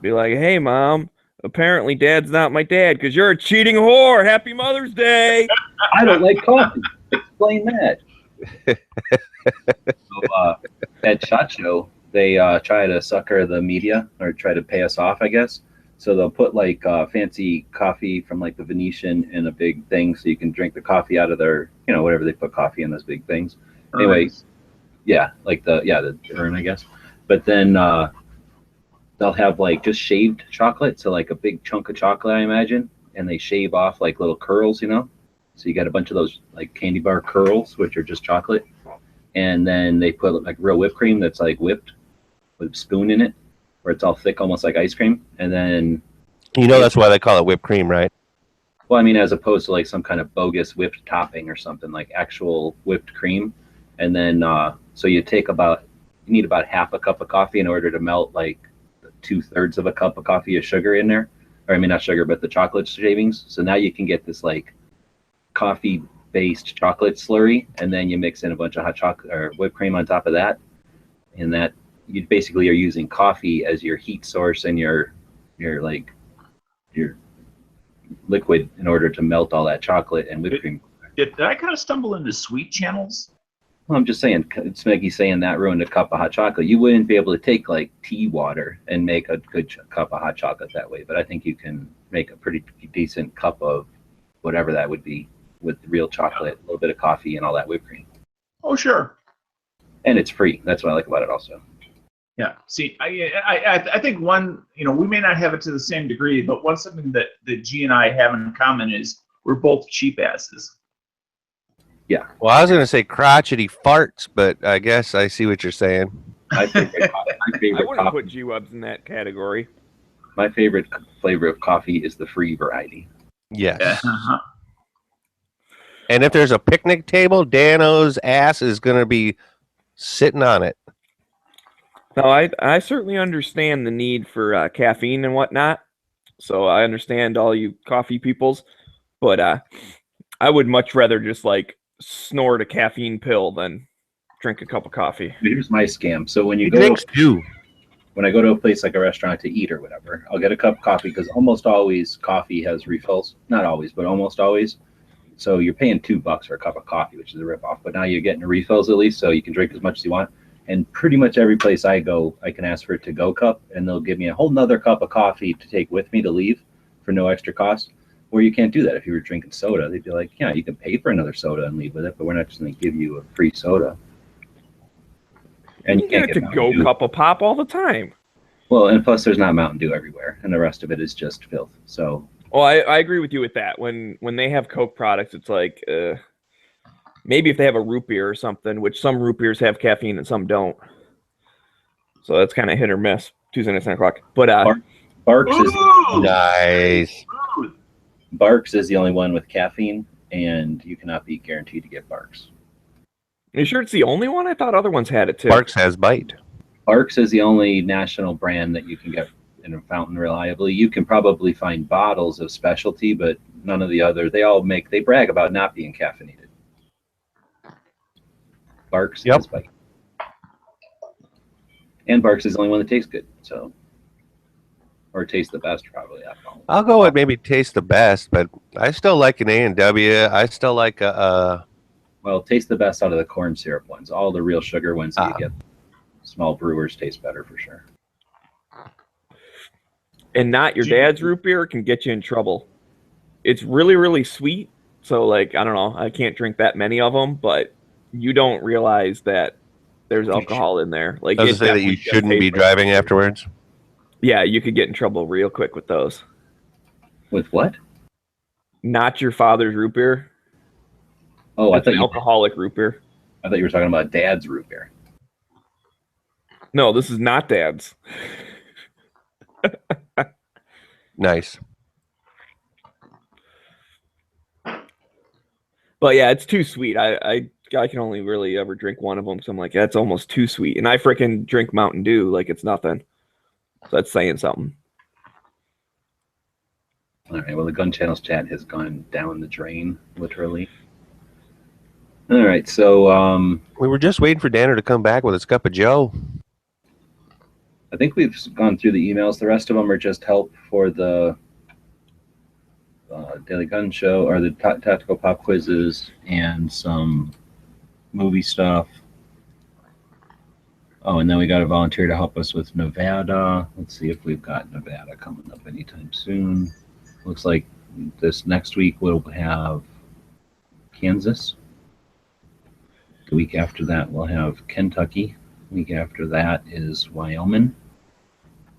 Speaker 3: Be like, hey, Mom, apparently Dad's not my dad because you're a cheating whore. Happy Mother's Day.
Speaker 2: I don't like coffee. Explain that. So, at SHOT Show, they try to sucker the media or try to pay us off, I guess. So they'll put like fancy coffee from like the Venetian in a big thing so you can drink the coffee out of their, whatever they put coffee in those big things. Anyway, yeah, like the urn, I guess. But then they'll have like just shaved chocolate, so like a big chunk of chocolate, I imagine, and they shave off like little curls, So you got a bunch of those like candy bar curls, which are just chocolate, and then they put like real whipped cream that's like whipped with a spoon in it, where it's all thick, almost like ice cream, and then
Speaker 5: that's why they call it whipped cream, right?
Speaker 2: Well, I mean, as opposed to like some kind of bogus whipped topping or something, like actual whipped cream. And then, so you need about half a cup of coffee in order to melt like 2/3 of a cup of coffee of sugar in there. Or I mean, not sugar, but the chocolate shavings. So now you can get this like coffee-based chocolate slurry, and then you mix in a bunch of hot chocolate or whipped cream on top of that. And that you basically are using coffee as your heat source and your liquid in order to melt all that chocolate and whipped cream.
Speaker 4: Did I kind of stumble into sweet channels?
Speaker 2: Well, I'm just saying, Smeggy saying that ruined a cup of hot chocolate. You wouldn't be able to take like tea water and make a good cup of hot chocolate that way, but I think you can make a pretty decent cup of whatever that would be with real chocolate, a little bit of coffee, and all that whipped cream.
Speaker 4: Oh, sure.
Speaker 2: And it's free. That's what I like about it also.
Speaker 4: Yeah. See, I think one, we may not have it to the same degree, but something that G and I have in common is we're both cheap asses.
Speaker 2: Yeah.
Speaker 5: Well, I was going to say crotchety farts, but I guess I see what you're saying.
Speaker 2: I
Speaker 3: wouldn't put G-Webs in that category.
Speaker 2: My favorite flavor of coffee is the free variety.
Speaker 5: Yes.
Speaker 4: Yeah. Uh-huh.
Speaker 5: And if there's a picnic table, Dano's ass is going to be sitting on it.
Speaker 3: No, I certainly understand the need for caffeine and whatnot. So I understand all you coffee peoples, but I would much rather just like snort a caffeine pill than drink a cup of coffee.
Speaker 2: Here's my scam. So when you when I go to a place like a restaurant to eat or whatever, I'll get a cup of coffee because almost always coffee has refills. Not always, but almost always. So you're paying $2 for a cup of coffee, which is a ripoff. But now you're getting refills at least, so you can drink as much as you want. And pretty much every place I go, I can ask for a to-go cup, and they'll give me a whole nother cup of coffee to take with me to leave for no extra cost. Where you can't do that. If you were drinking soda, they'd be like, yeah, you can pay for another soda and leave with it, but we're not just going to give you a free soda. And you can't
Speaker 3: get a to-go cup of pop all the time.
Speaker 2: Well, and plus there's not Mountain Dew everywhere, and the rest of it is just filth. So,
Speaker 3: well, I agree with you with that. When they have Coke products, it's like maybe if they have a root beer or something, which some root beers have caffeine and some don't. So that's kind of hit or miss. Tuesday night, 10 o'clock. But
Speaker 2: Barks is
Speaker 5: nice.
Speaker 2: Barks is the only one with caffeine, and you cannot be guaranteed to get Barks.
Speaker 3: Are you sure it's the only one? I thought other ones had it too.
Speaker 5: Barks has bite.
Speaker 2: Barks is the only national brand that you can get in a fountain reliably. You can probably find bottles of specialty, but none of the other. They brag about not being caffeinated. Barks has bite. And Barks is the only one that tastes good, so. Or tastes the best, probably.
Speaker 5: I'll go with maybe taste the best, but I still like an A&W. I still like a...
Speaker 2: Well, taste the best out of the corn syrup ones. All the real sugar ones that you get. Small brewers taste better for sure.
Speaker 3: And not your dad's root beer can get you in trouble. It's really, really sweet. So, like, I don't know. I can't drink that many of them, but you don't realize that there's alcohol in there. Like,
Speaker 5: I was going to say that you shouldn't be driving afterwards.
Speaker 3: Yeah, you could get in trouble real quick with those.
Speaker 2: With what?
Speaker 3: Not your father's root beer.
Speaker 2: Oh,
Speaker 3: It's an alcoholic root beer.
Speaker 2: I thought you were talking about Dad's root beer.
Speaker 3: No, this is not Dad's.
Speaker 5: Nice.
Speaker 3: But yeah, it's too sweet. I can only really ever drink one of them. So I'm like, that's almost too sweet. And I freaking drink Mountain Dew like it's nothing. So that's saying something.
Speaker 2: All right. Well, the Gun Channels chat has gone down the drain, literally. All right. So
Speaker 5: We were just waiting for Danner to come back with his cup of Joe.
Speaker 2: I think we've gone through the emails. The rest of them are just help for the Daily Gun Show or the tactical pop quizzes and some movie stuff. Oh, and then we got a volunteer to help us with Nevada. Let's see if we've got Nevada coming up anytime soon. Looks like this next week we'll have Kansas. The week after that we'll have Kentucky. The week after that is Wyoming.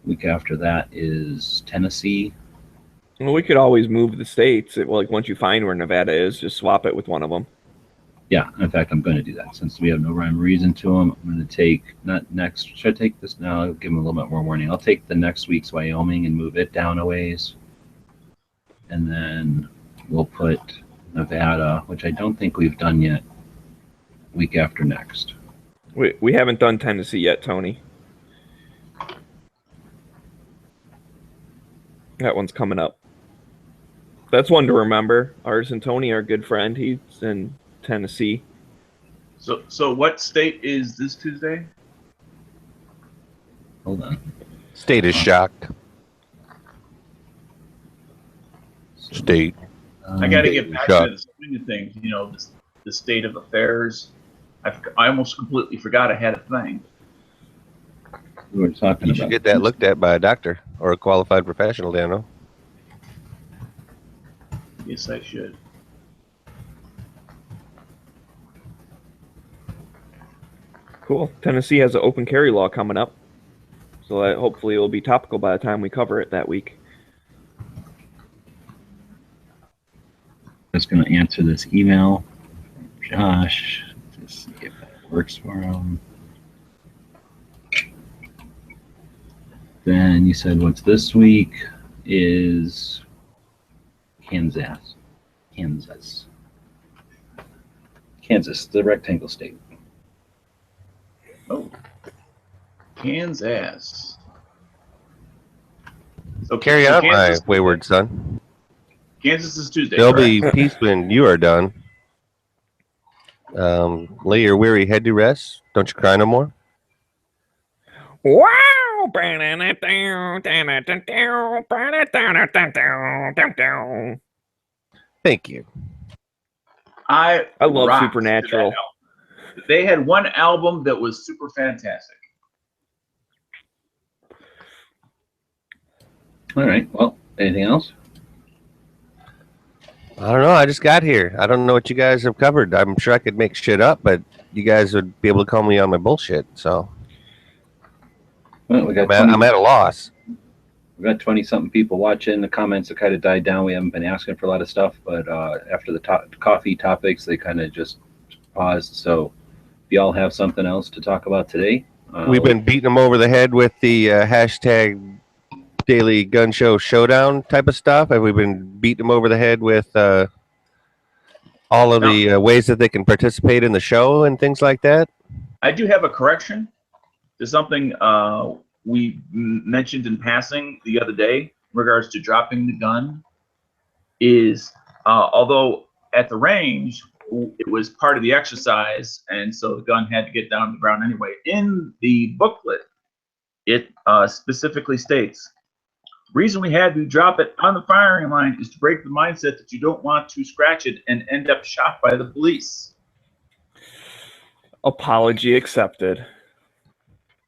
Speaker 2: The week after that is Tennessee.
Speaker 3: Well, we could always move the states. Like once you find where Nevada is, just swap it with one of them.
Speaker 2: Yeah, in fact, I'm going to do that since we have no rhyme or reason to them. I'm going to take not next. Should I take this now? I'll give them a little bit more warning. I'll take the next week's Wyoming and move it down a ways, and then we'll put Nevada, which I don't think we've done yet, week after next.
Speaker 3: We haven't done Tennessee yet, Tony. That one's coming up. That's one to remember. Ours and Tony are a good friend. He's in Tennessee.
Speaker 4: So what state is this Tuesday?
Speaker 2: Hold on.
Speaker 5: State is shocked. State.
Speaker 4: I got to get back to the swing of things. You know, the state of affairs. I almost completely forgot I had a thing.
Speaker 2: We were talking
Speaker 5: You
Speaker 2: about.
Speaker 5: should get that looked at by a doctor or a qualified professional, Dano.
Speaker 4: Yes, I should.
Speaker 3: Cool. Tennessee has an open carry law coming up. So that hopefully it will be topical by the time we cover it that week.
Speaker 2: Just going to answer this email from Josh. Just see if that works for him. Then you said what's this week is Kansas, the rectangle state.
Speaker 4: Oh, Kansas. So
Speaker 5: Carry on,
Speaker 4: Kansas,
Speaker 5: my wayward son.
Speaker 4: Kansas is Tuesday.
Speaker 5: There'll
Speaker 4: correct?
Speaker 5: be peace when you are done. Lay your weary head to rest. Don't you cry no more.
Speaker 3: Wow!
Speaker 5: Thank you.
Speaker 4: I
Speaker 3: love
Speaker 4: rocked to
Speaker 3: Supernatural.
Speaker 4: that album. They had one album that was super fantastic.
Speaker 2: All right. Well, anything else?
Speaker 5: I don't know. I just got here. I don't know what you guys have covered. I'm sure I could make shit up, but you guys would be able to call me on my bullshit. So
Speaker 2: Well, we got
Speaker 5: I'm at a loss.
Speaker 2: we got 20-something people watching. The comments have kind of died down. We haven't been asking for a lot of stuff, but after the coffee topics, they kind of just paused. So if y'all have something else to talk about today,
Speaker 5: We've been beating them over the head with the hashtag Daily Gun Show Showdown type of stuff. Have we been beating them over the head with all of the ways that they can participate in the show and things like that?
Speaker 4: I do have a correction to something we mentioned in passing the other day in regards to dropping the gun. Is although at the range it was part of the exercise, and so the gun had to get down to the ground anyway. In the booklet, it specifically states, reason we had to drop it on the firing line is to break the mindset that you don't want to scratch it and end up shot by the police.
Speaker 3: Apology accepted.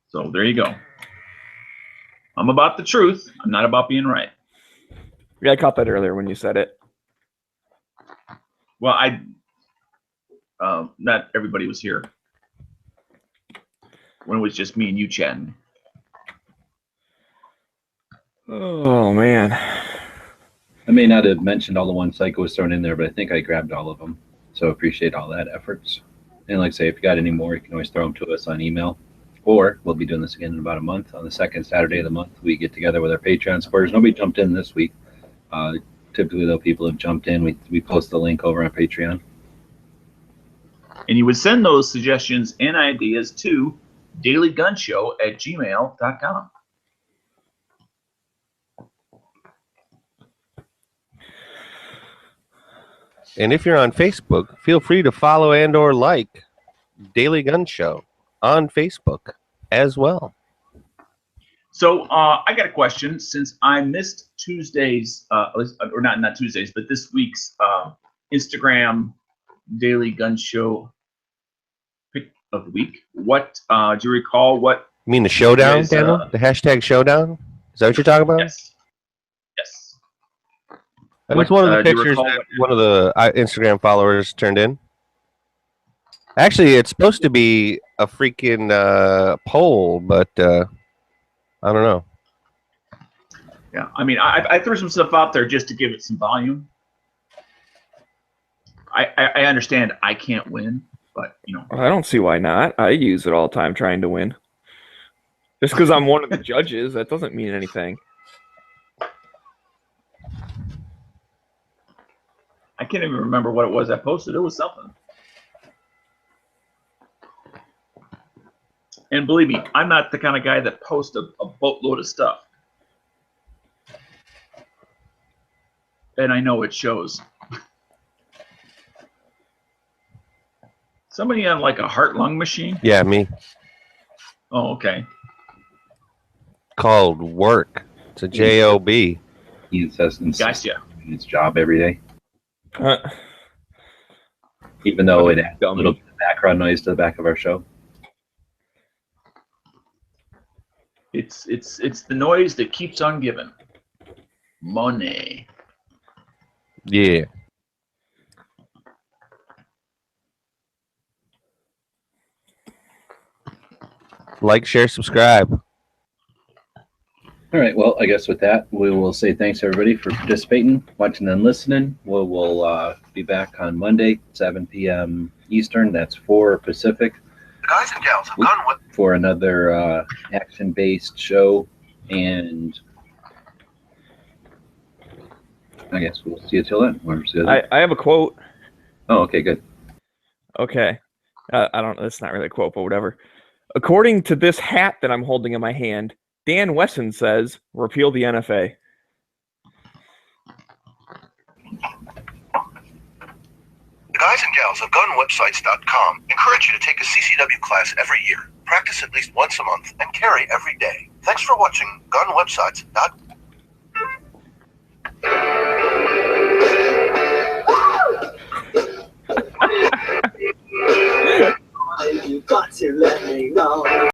Speaker 4: So there you go. I'm about the truth. I'm not about being right.
Speaker 3: Yeah, I caught that earlier when you said it.
Speaker 4: Well, not everybody was here when it was just me and you chatting.
Speaker 3: Oh, man.
Speaker 2: I may not have mentioned all the ones Psycho was thrown in there, but I think I grabbed all of them. So appreciate all that efforts. And like I say, if you got any more, you can always throw them to us on email. Or we'll be doing this again in about a month. On the second Saturday of the month, we get together with our Patreon supporters. Nobody jumped in this week. Typically, though, people have jumped in. We post the link over on Patreon.
Speaker 4: And you would send those suggestions and ideas to dailygunshow@gmail.com.
Speaker 5: And if you're on Facebook, feel free to follow and or like Daily Gun Show on Facebook as well.
Speaker 4: So I got a question. Since I missed Tuesdays, or not Tuesdays, but this week's Instagram Daily Gun Show pick of the week. What do you recall? What
Speaker 5: You mean the showdown,
Speaker 4: Yes,
Speaker 5: Daniel? The hashtag showdown? Is that what you're talking about?
Speaker 4: Yes.
Speaker 5: That was
Speaker 4: What,
Speaker 5: one of the
Speaker 4: do you
Speaker 5: pictures
Speaker 4: recall
Speaker 5: that
Speaker 4: what-
Speaker 5: one of the Instagram followers turned in. Actually, it's supposed to be a freaking poll, but I don't know.
Speaker 4: Yeah, I mean, I threw some stuff out there just to give it some volume. I understand I can't win, but
Speaker 3: I don't see why not. I use it all the time trying to win. Just because I'm one of the judges, that doesn't mean anything.
Speaker 4: I can't even remember what it was I posted. It was something. And believe me, I'm not the kind of guy that posts a boatload of stuff. And I know it shows. Somebody on like a heart-lung machine?
Speaker 5: Yeah, me.
Speaker 4: Oh, okay.
Speaker 5: Called work. It's a job.
Speaker 2: He says
Speaker 4: Gotcha.
Speaker 2: his job every day. Even though it adds a little bit of background noise to the back of our show.
Speaker 4: It's the noise that keeps on giving. Money.
Speaker 5: Yeah. Like, share, subscribe.
Speaker 2: All right. Well, I guess with that, we will say thanks everybody for participating, watching, and listening. We'll be back on Monday, 7 p.m. Eastern. That's 4 Pacific.
Speaker 6: Guys and gals have gone with
Speaker 2: For another action-based show, and I guess we'll see you till then.
Speaker 3: I have a quote.
Speaker 2: Oh, okay, good.
Speaker 3: Okay. I don't know. That's not really a quote, but whatever. According to this hat that I'm holding in my hand, Dan Wesson says, repeal the NFA.
Speaker 6: The guys and gals of gunwebsites.com encourage you to take a CCW class every year, practice at least once a month, and carry every day. Thanks for watching gunwebsites.com.
Speaker 7: You got to let me know.